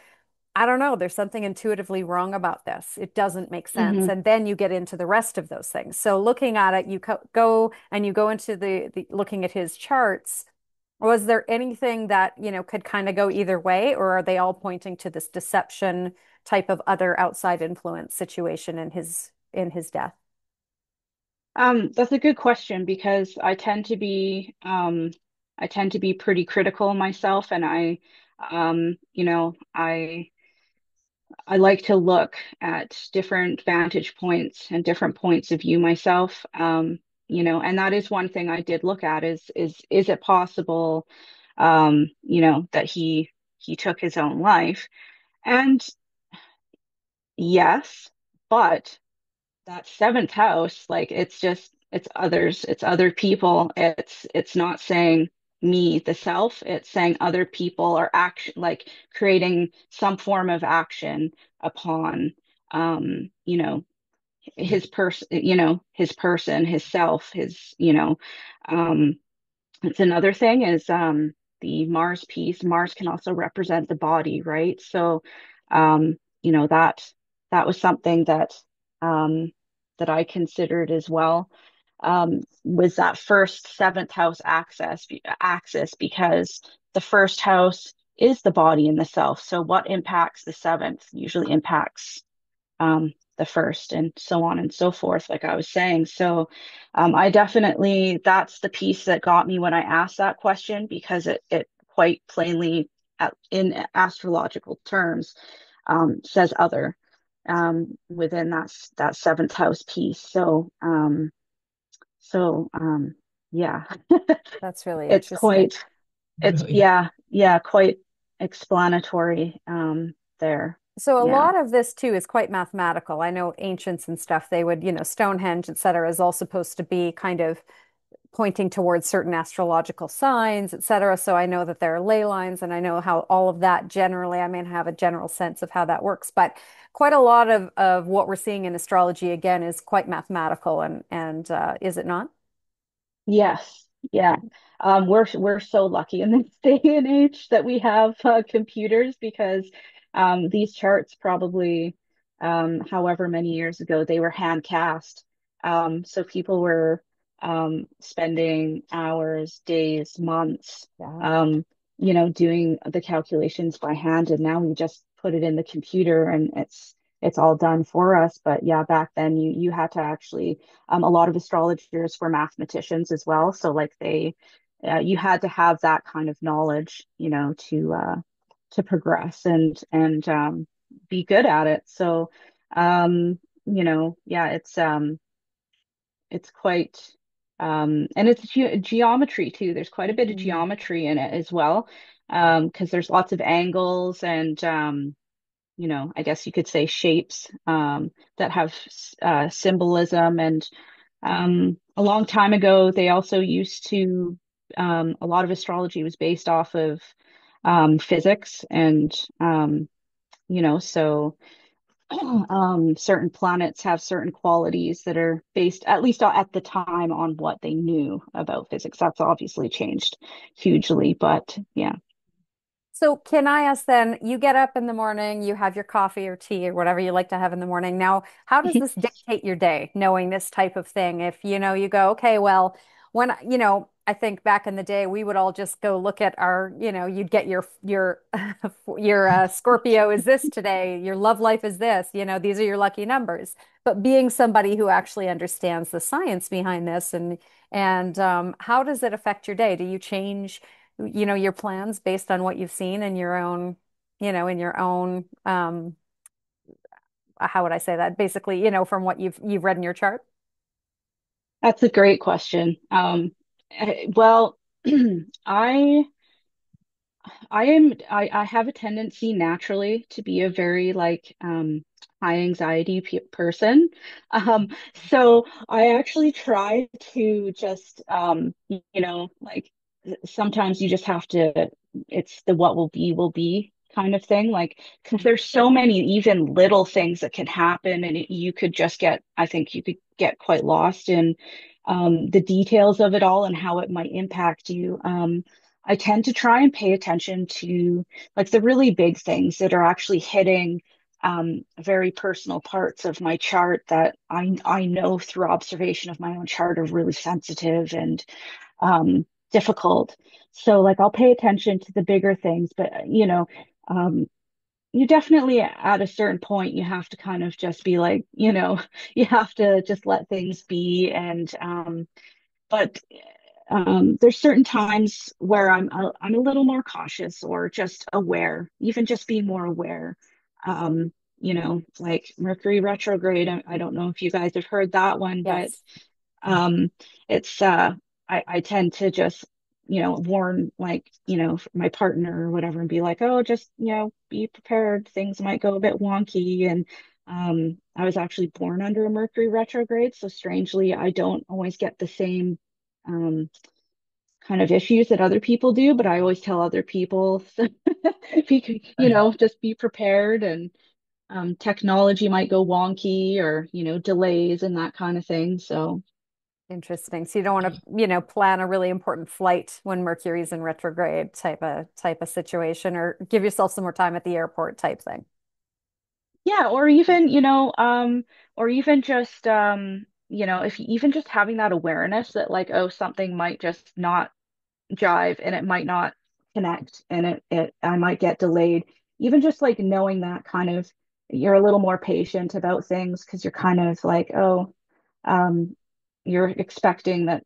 I don't know, there's something intuitively wrong about this. It doesn't make sense. Hmm. And then you get into the rest of those things. So looking at it, go and you go into the looking at his charts. Was there anything that, could kind of go either way, or are they all pointing to this deception type of other outside influence situation in his death? That's a good question because I tend to be pretty critical myself, and I like to look at different vantage points and different points of view myself. And that is one thing I did look at is it possible, that he took his own life? And yes, but that seventh house, like it's others, it's other people. It's not saying me, the self, it's saying other people are action, like creating some form of action upon um, you know, his person, his self, um it's another thing is the Mars piece. Mars can also represent the body, right? So that was something um that I considered as well. Was that first seventh house axis because the first house is the body and the self. So what impacts the seventh usually impacts the first, and so on and so forth, like I was saying. So I definitely, that's the piece that got me when I asked that question, because it quite plainly, in astrological terms, says other within that seventh house piece. So yeah, That's really it's interesting. quite, Brilliant. yeah, quite explanatory there. So a Yeah. lot of this too is quite mathematical. I know ancients and stuff, they would, Stonehenge, et cetera, is all supposed to be kind of pointing towards certain astrological signs, et cetera. So I know that there are ley lines and I know how all of that generally, I mean, have a general sense of how that works. But quite a lot of what we're seeing in astrology, again, is quite mathematical and is it not? Yes, yeah. We're so lucky in this day and age that we have computers, because these charts probably, however many years ago, they were hand cast. So people were spending hours, days, months, Yeah. um, doing the calculations by hand, and now we just put it in the computer and it's all done for us. But yeah, back then you had to actually, a lot of astrologers were mathematicians as well. So like you had to have that kind of knowledge, to progress and be good at it. So, yeah, it's quite, and it's geometry too. There's quite a bit of Mm. geometry in it as well, because there's lots of angles and, I guess you could say shapes, that have symbolism. And a long time ago, they also used to, a lot of astrology was based off of physics. And, so certain planets have certain qualities that are based, at least at the time, on what they knew about physics. That's obviously changed hugely, but yeah. So can I ask then, you get up in the morning, you have your coffee or tea or whatever you like to have in the morning. Now, how does this dictate your day, knowing this type of thing? If, you go, okay, well, when, I think back in the day, we would all just go look at our, you'd get your your Scorpio is this today, your love life is this, these are your lucky numbers. But being somebody who actually understands the science behind this and how does it affect your day? Do you change, your plans based on what you've seen in your own, in your own how would I say that? Basically, from what you've read in your chart? That's a great question. Well, I I have a tendency naturally to be a very like high anxiety pe person. Um so I actually try to just like sometimes you just have to, it's the what will be kind of thing, like because there's so many even little things that can happen, and you could just get, I think you could get quite lost in the details of it all and how it might impact you. I tend to try and pay attention to like the really big things that are actually hitting very personal parts of my chart that I know through observation of my own chart are really sensitive and difficult. So like I'll pay attention to the bigger things, but um, you definitely at a certain point you have to kind of just be like, you have to just let things be and but there's certain times where I'm a little more cautious or just aware, even just being more aware. Like Mercury retrograde. I don't know if you guys have heard that one, but Yes. um, it's I tend to just warn like my partner or whatever and be like, oh, just be prepared. Things might go a bit wonky and. I was actually born under a Mercury retrograde, so strangely, I don't always get the same um, kind of issues that other people do, but I always tell other people, just be prepared and technology might go wonky or, delays and that kind of thing. So, Interesting. So you don't want to, plan a really important flight when Mercury's in retrograde type of situation, or give yourself some more time at the airport type thing. yeah, or even just, if even just having that awareness that like, oh, something might just not jive and it might not connect and I might get delayed. Even just like knowing that kind of you're a little more patient about things because you're kind of like, oh, um, you're expecting that,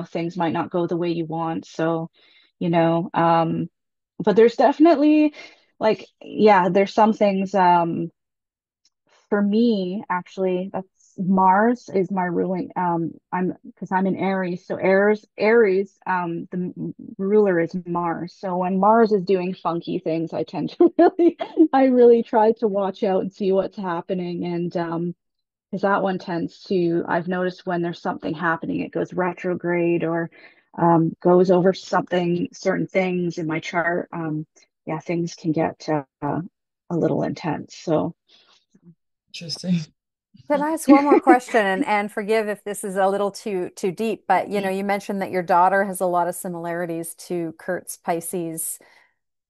things might not go the way you want. So, you know, um, but there's definitely like, yeah, there's some things, for me, actually, that's Mars is my ruling. I'm because I'm in Aries, so Aries, the ruler is Mars. So when Mars is doing funky things, I tend to I really try to watch out and see what's happening. And because that one tends to, I've noticed when there's something happening, it goes retrograde or goes over certain things in my chart. Yeah, things can get a little intense. So. Interesting. Can I ask one more question and forgive if this is a little too deep, but you mentioned that your daughter has a lot of similarities to Kurt's Pisces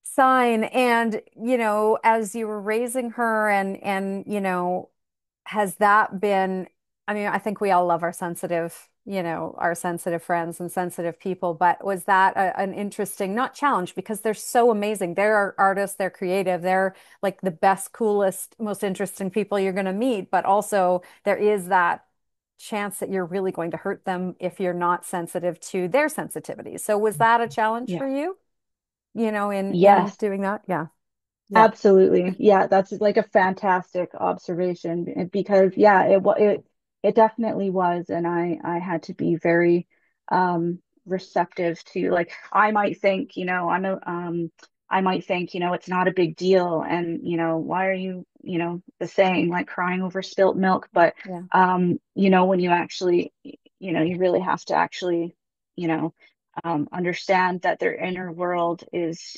sign. And, as you were raising her and, has that been, I mean, I think we all love our sensitive friends and sensitive people, but was that an interesting, not challenge, because they're so amazing. They're artists, they're creative, they're like the best, coolest, most interesting people you're going to meet, but also there is that chance that you're really going to hurt them if you're not sensitive to their sensitivity. So was that a challenge Yeah. for you? In Yes. doing that? Yeah. Yeah. Absolutely. Yeah, that's like a fantastic observation because yeah, it definitely was and I had to be very receptive to like I might think, I might think, it's not a big deal and why are you, the saying like crying over spilt milk, but Yeah. when you actually, you really have to actually, you know, understand that their inner world is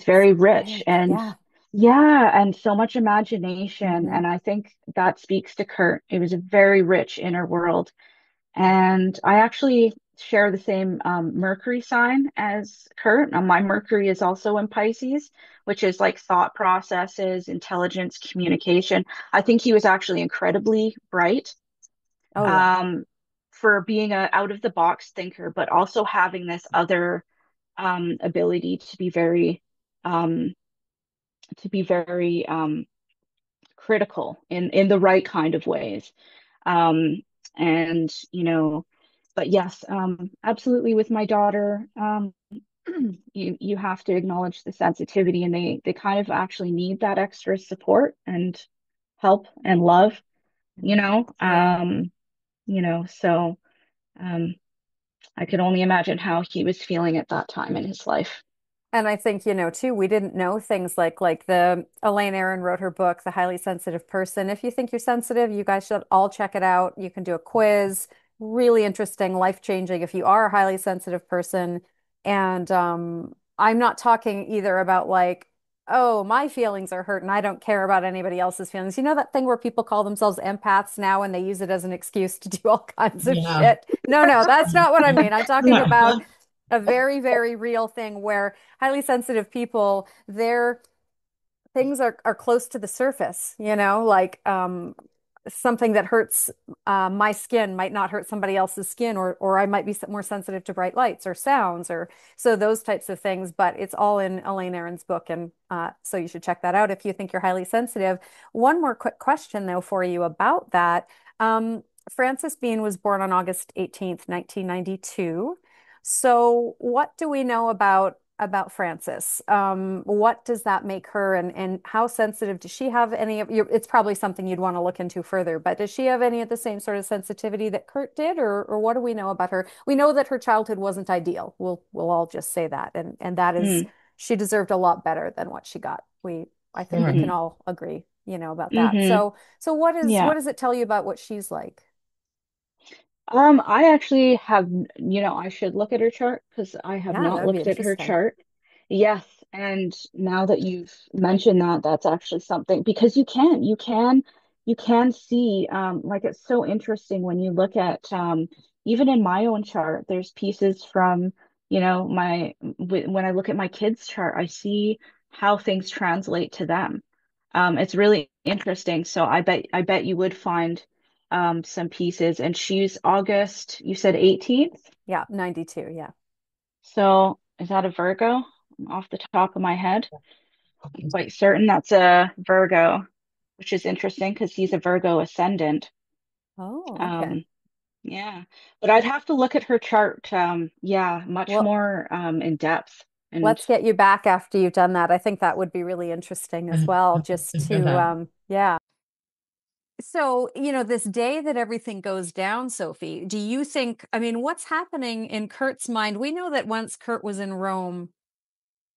very So rich big. and Yeah. yeah, and so much imagination. Hmm. And I think that speaks to Kurt. It was a very rich inner world. And I actually share the same Mercury sign as Kurt. My Mercury is also in Pisces, which is like thought processes, intelligence, communication. I think he was actually incredibly bright. Oh yeah. Um, for being a out of the box thinker, but also having this other ability um, to be very critical in the right kind of ways. Um, and but yes, absolutely with my daughter, you have to acknowledge the sensitivity, and they kind of actually need that extra support and help and love, you know. Yeah. So um, I could only imagine how he was feeling at that time in his life. And I think, too, we didn't know things like the Elaine Aron wrote her book, The Highly Sensitive Person. If you think you're sensitive, you guys should all check it out. You can do a quiz, really interesting, life-changing if you are a highly sensitive person. And I'm not talking either about like, oh, my feelings are hurt and I don't care about anybody else's feelings. You know that thing where people call themselves empaths now and they use it as an excuse to do all kinds of Yeah. shit? No, no, that's not what I mean. I'm talking about a very, very real thing where highly sensitive people, their things are close to the surface, like something that hurts my skin might not hurt somebody else's skin, or I might be more sensitive to bright lights or sounds, or so those types of things. But it's all in Elaine Aron's book, and so you should check that out if you think you're highly sensitive. One more quick question though for you about that. Frances Bean was born on August 18th, 1992. So what do we know about Frances? What does that make her, and how sensitive does she have any of your, it's probably something you'd want to look into further, but does she have any of the same sort of sensitivity that Kurt did, or what do we know about her? We know that her childhood wasn't ideal. We'll all just say that. And that is, Mm, she deserved a lot better than what she got. I think we Sure. can hmm all agree, about that. hmm So what Yeah. does it tell you about what she's like? I actually have, I should look at her chart because I have Yeah, that not would be looked at her interesting. chart. Yes, and now that you've mentioned that, that's actually something because you can see, like it's so interesting when you look at, even in my own chart, there's pieces from, when I look at my kids' chart, I see how things translate to them. It's really interesting. So I bet you would find some pieces. And she's August, you said 18th. Yeah, 92. Yeah. So is that a Virgo? Off the top of my head, I'm quite certain that's a Virgo, which is interesting because he's a Virgo ascendant. Oh, okay. Um, yeah, but I'd have to look at her chart. Yeah, much Well, more in depth. And let's get you back after you've done that. I think that would be really interesting as well, just to, yeah. So, this day that everything goes down, Sophie, do you think, I mean, what's happening in Kurt's mind? We know that once Kurt was in Rome,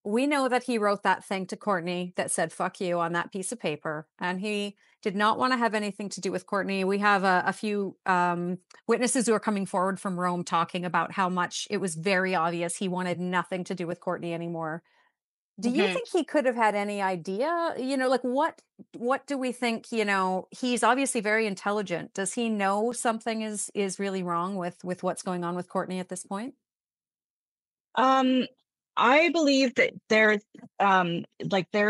we know that he wrote that thing to Courtney that said "fuck you" on that piece of paper, and he did not want to have anything to do with Courtney. We have a few witnesses who are coming forward from Rome talking about how much it was very obvious he wanted nothing to do with Courtney anymore. Do you Mhm. think he could have had any idea? Like what do we think? He's obviously very intelligent. Does he know something is really wrong with what's going on with Courtney at this point? Um, I believe that there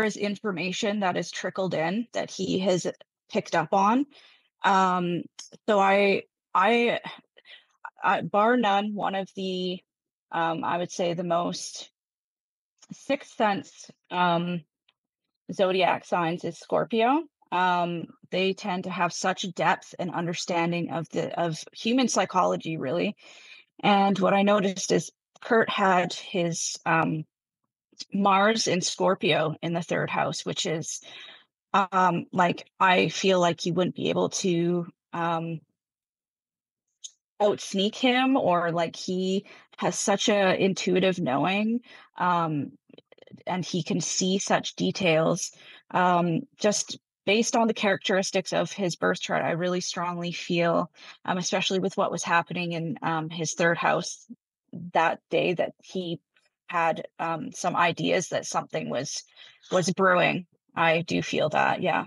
is information that is trickled in that he has picked up on. Um, so I, bar none, one of the, I would say the most sixth sense zodiac signs is Scorpio. They tend to have such depth and understanding of human psychology, really. And what I noticed is Kurt had his Mars in Scorpio in the third house, which is like I feel like you wouldn't be able to out sneak him, or like he has such a intuitive knowing, um, and he can see such details, just based on the characteristics of his birth chart. I really strongly feel, especially with what was happening in his third house that day, that he had some ideas that something was brewing. I do feel that, yeah.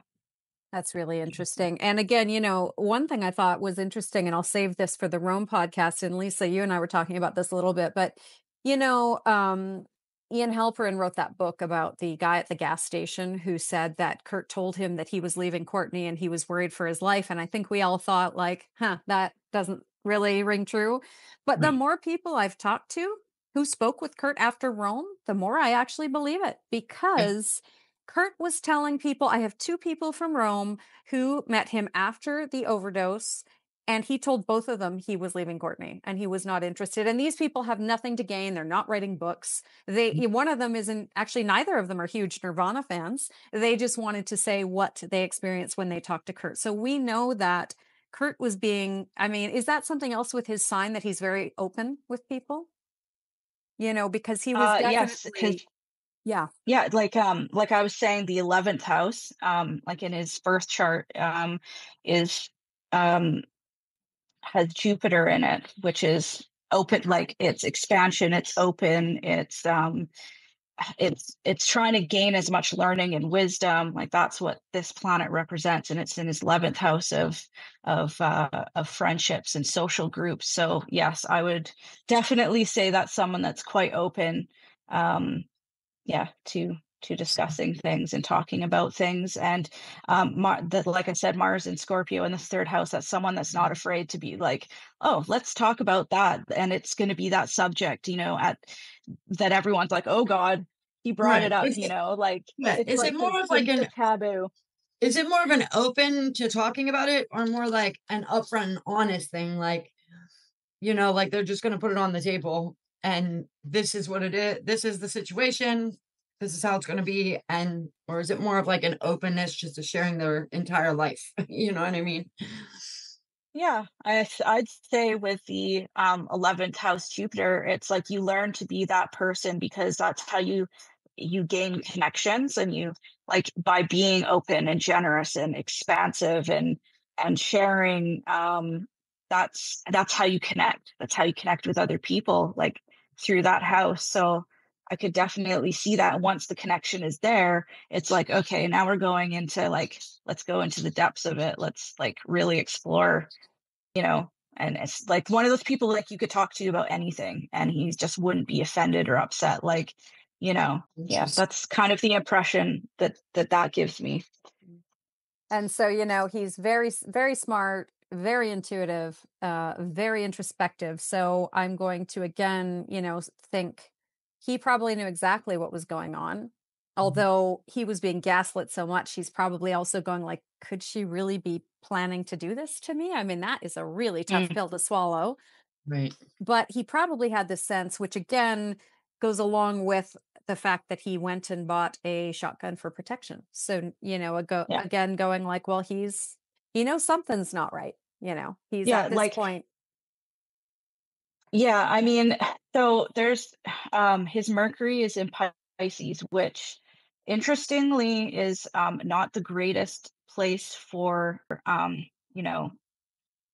That's really interesting. And again, one thing I thought was interesting, and I'll save this for the Rome podcast. And Lisa, you and I were talking about this a little bit, but you know, um, Ian Halperin wrote that book about the guy at the gas station who said that Kurt told him that he was leaving Courtney and he was worried for his life. And I think we all thought like, huh, that doesn't really ring true. But the Right. more people I've talked to who spoke with Kurt after Rome, the more I actually believe it, Okay. because Kurt was telling people, I have two people from Rome who met him after the overdose. And he told both of them he was leaving Courtney and he was not interested. And these people have nothing to gain. They're not writing books. One of them isn't actually, neither of them are huge Nirvana fans. They just wanted to say what they experienced when they talked to Kurt. So we know that Kurt was being, I mean, is that something else with his sign that he's very open with people? Because he was Yes, because definitely, yeah. yeah, like I was saying, the 11th house, like in his birth chart, is um has Jupiter in it, which is open, like it's expansion, it's open, it's trying to gain as much learning and wisdom. Like that's what this planet represents, and it's in his 11th house of friendships and social groups. So yes, I would definitely say that's someone that's quite open, um, yeah, to discussing things and talking about things. And like I said, Mars in Scorpio in the third house, that's someone that's not afraid to be like, oh, let's talk about that. And it's going to be that subject, at that everyone's like, oh God, he brought it Right. up, Is it, like yeah. it's like the taboo. Is it more of an open to talking about it or more like an upfront and honest thing? Like, like they're just going to put it on the table and this is what it is. This is the situation. This is how it's going to be. Or is it more of like an openness just to sharing their entire life? You know what I mean? Yeah, I'd say with the 11th house Jupiter, it's like you learn to be that person because that's how you gain connections, and you, like, by being open and generous and expansive and sharing, that's how you connect. That's how you connect with other people, like through that house. So I could definitely see that once the connection is there, it's like, okay, now we're going into, like, let's go into the depths of it. Let's, like, really explore, and it's like one of those people, like, you could talk to about anything and he just wouldn't be offended or upset. Like, yeah, Interesting. that's kind of the impression that gives me. And so, he's very, very smart, very intuitive, very introspective. So I'm going to again, think he probably knew exactly what was going on. Although he was being gaslit so much, he's probably also going like, could she really be planning to do this to me? I mean, that is a really tough Mm, pill to swallow. Right. But he probably had this sense, which again goes along with the fact that he went and bought a shotgun for protection. So, yeah. again, going like, well, he knows something's not right. He's at Yeah, this like, point. yeah, I mean, so there's his Mercury is in Pisces, which interestingly is not the greatest place for you know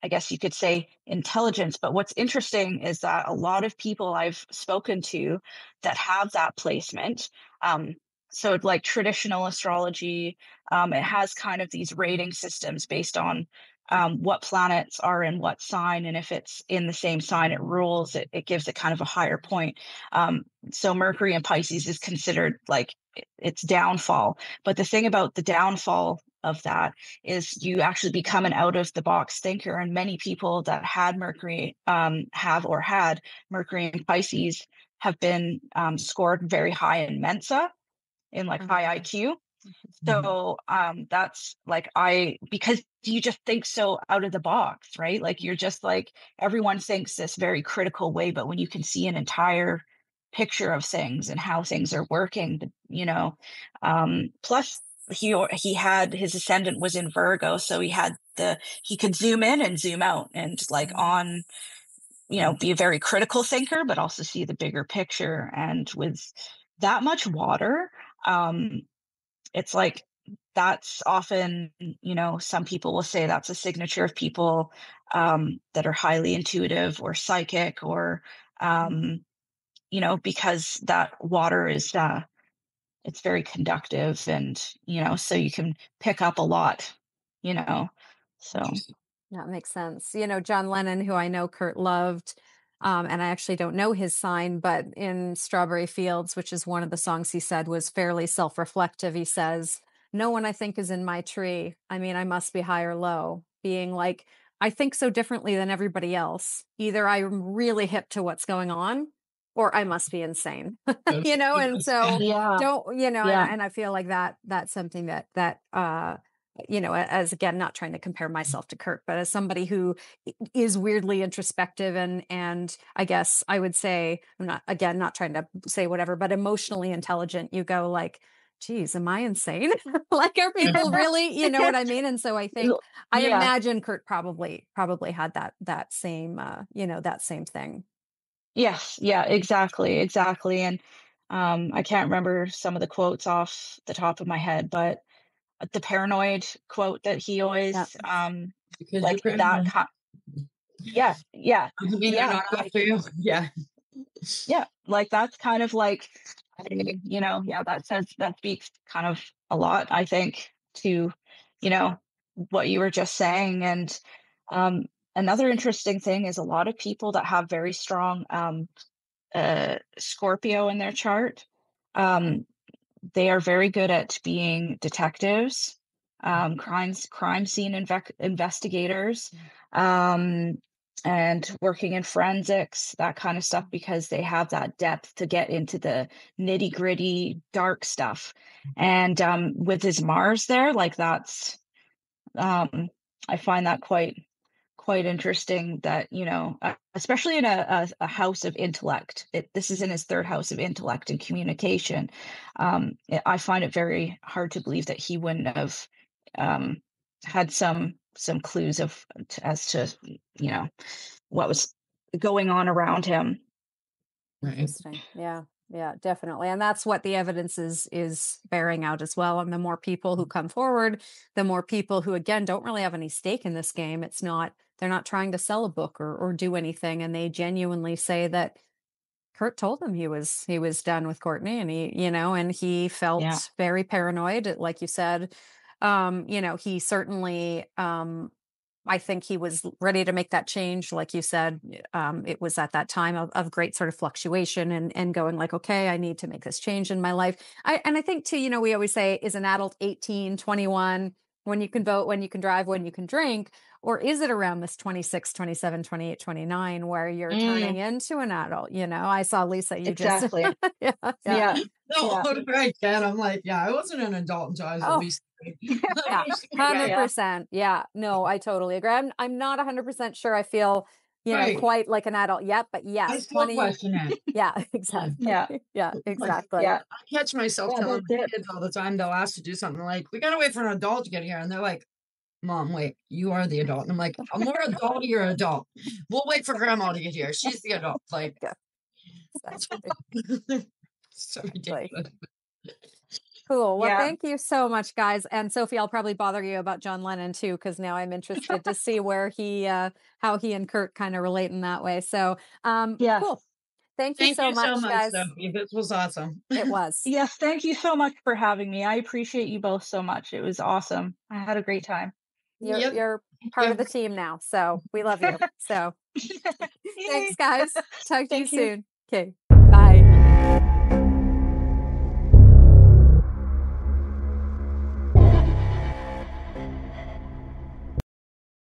I guess you could say intelligence. But what's interesting is that a lot of people I've spoken to that have that placement, so like traditional astrology, it has kind of these rating systems based on what planets are in what sign. And if it's in the same sign, it rules, it gives it kind of a higher point. So Mercury in Pisces is considered like its downfall. But the thing about the downfall of that is you actually become an out of the box thinker. And many people that had Mercury, have or had Mercury in Pisces, have been scored very high in Mensa, in like high Mhm. IQ. Mhm. So that's like, because you just think so out of the box, right? Like you're just like, everyone thinks this very critical way, but when you can see an entire picture of things and how things are working, plus he had, his ascendant was in Virgo, so he could zoom in and zoom out and like on, be a very critical thinker, but also see the bigger picture. And with that much water, um, it's like that's often, some people will say that's a signature of people that are highly intuitive or psychic, or because that water is it's very conductive, and so you can pick up a lot, you know so Interesting. That makes sense. John Lennon, who I know Kurt loved, and I actually don't know his sign, but in Strawberry Fields, which is one of the songs he said was fairly self-reflective, he says, no one I think is in my tree. I mean, I must be high or low, being like, I think so differently than everybody else. Either I'm really hip to what's going on or I must be insane, you know? And so Yeah. don't, you know, Yeah. and I feel like that's something that, you know, as again, not trying to compare myself to Kurt, but as somebody who is weirdly introspective and I guess I would say, I'm not, again, not trying to say whatever, but emotionally intelligent, you go like, geez, am I insane? Like, are people really, you know what I mean? And so I think, I Yeah. imagine Kurt probably had that same, you know, that same thing. Yes. Yeah, exactly. And I can't remember some of the quotes off the top of my head, but the paranoid quote that he Yeah. always Because you're like that paranoid. yeah, yeah, Doesn't mean they're yeah, not like after you. Yeah. yeah, like that's kind of like you know, yeah, that speaks kind of a lot, I think, to, you know, what you were just saying. And another interesting thing is a lot of people that have very strong Scorpio in their chart, um, they are very good at being detectives, crime scene investigators, um, and working in forensics, that kind of stuff, because they have that depth to get into the nitty gritty, dark stuff. And with his Mars there, like that's, I find that quite interesting that, you know, especially in a house of intellect. This is in his third house of intellect and communication. I find it very hard to believe that he wouldn't have um, had some clues as to, you know, what was going on around him. Right. Interesting. Yeah. Yeah, definitely. And that's what the evidence is bearing out as well. And the more people who come forward, the more people who again don't really have any stake in this game. It's not, they're not trying to sell a book or do anything. And they genuinely say that Kurt told him he was done with Courtney and he, you know, and he Yeah. felt very paranoid, like you said. You know, he certainly I think he was ready to make that change. Like you said, it was at that time of great sort of fluctuation and going like, okay, I need to make this change in my life. And I think too, you know, we always say, is an adult 18, 21, when you can vote, when you can drive, when you can drink, or is it around this 26, 27, 28, 29 where you're turning Mm, into an adult? You know, I saw Lisa, you just, exactly. yeah, yeah. Yeah. No, Yeah. right, Ken. I'm like, yeah, I wasn't an adult until I was at Oh, least three. yeah, Yeah. 100%. Yeah, no, I totally agree. I'm not 100% sure I feel, you know, Right. quite like an adult yet, but I yes, still 20. question it. Yeah, Yeah. exactly. Yeah. Yeah, Like, exactly. Yeah. I catch myself Yeah. telling That's my it. kids all the time, they'll ask to do something like, we gotta wait for an adult to get here. And they're like, Mom, wait, you are the adult. And I'm like, I'm more adult, you're an adult. We'll wait for grandma to get here. She's the adult. Like, Yeah, that's exactly. so Exactly. ridiculous. Cool. Well, Yeah. thank you so much, guys. And Sophie, I'll probably bother you about John Lennon too, because now I'm interested to see where how he and Kurt kind of relate in that way. So, Yes. cool. Thank you Thank so you so much, much, guys. Sophie. This was awesome. It was. Yes, thank you so much for having me. I appreciate you both so much. It was awesome. I had a great time. You're Yep. you're part of Yep. the team now, so we love you. So Yay. thanks, guys. Talk to you Thank you. soon. Okay. Bye.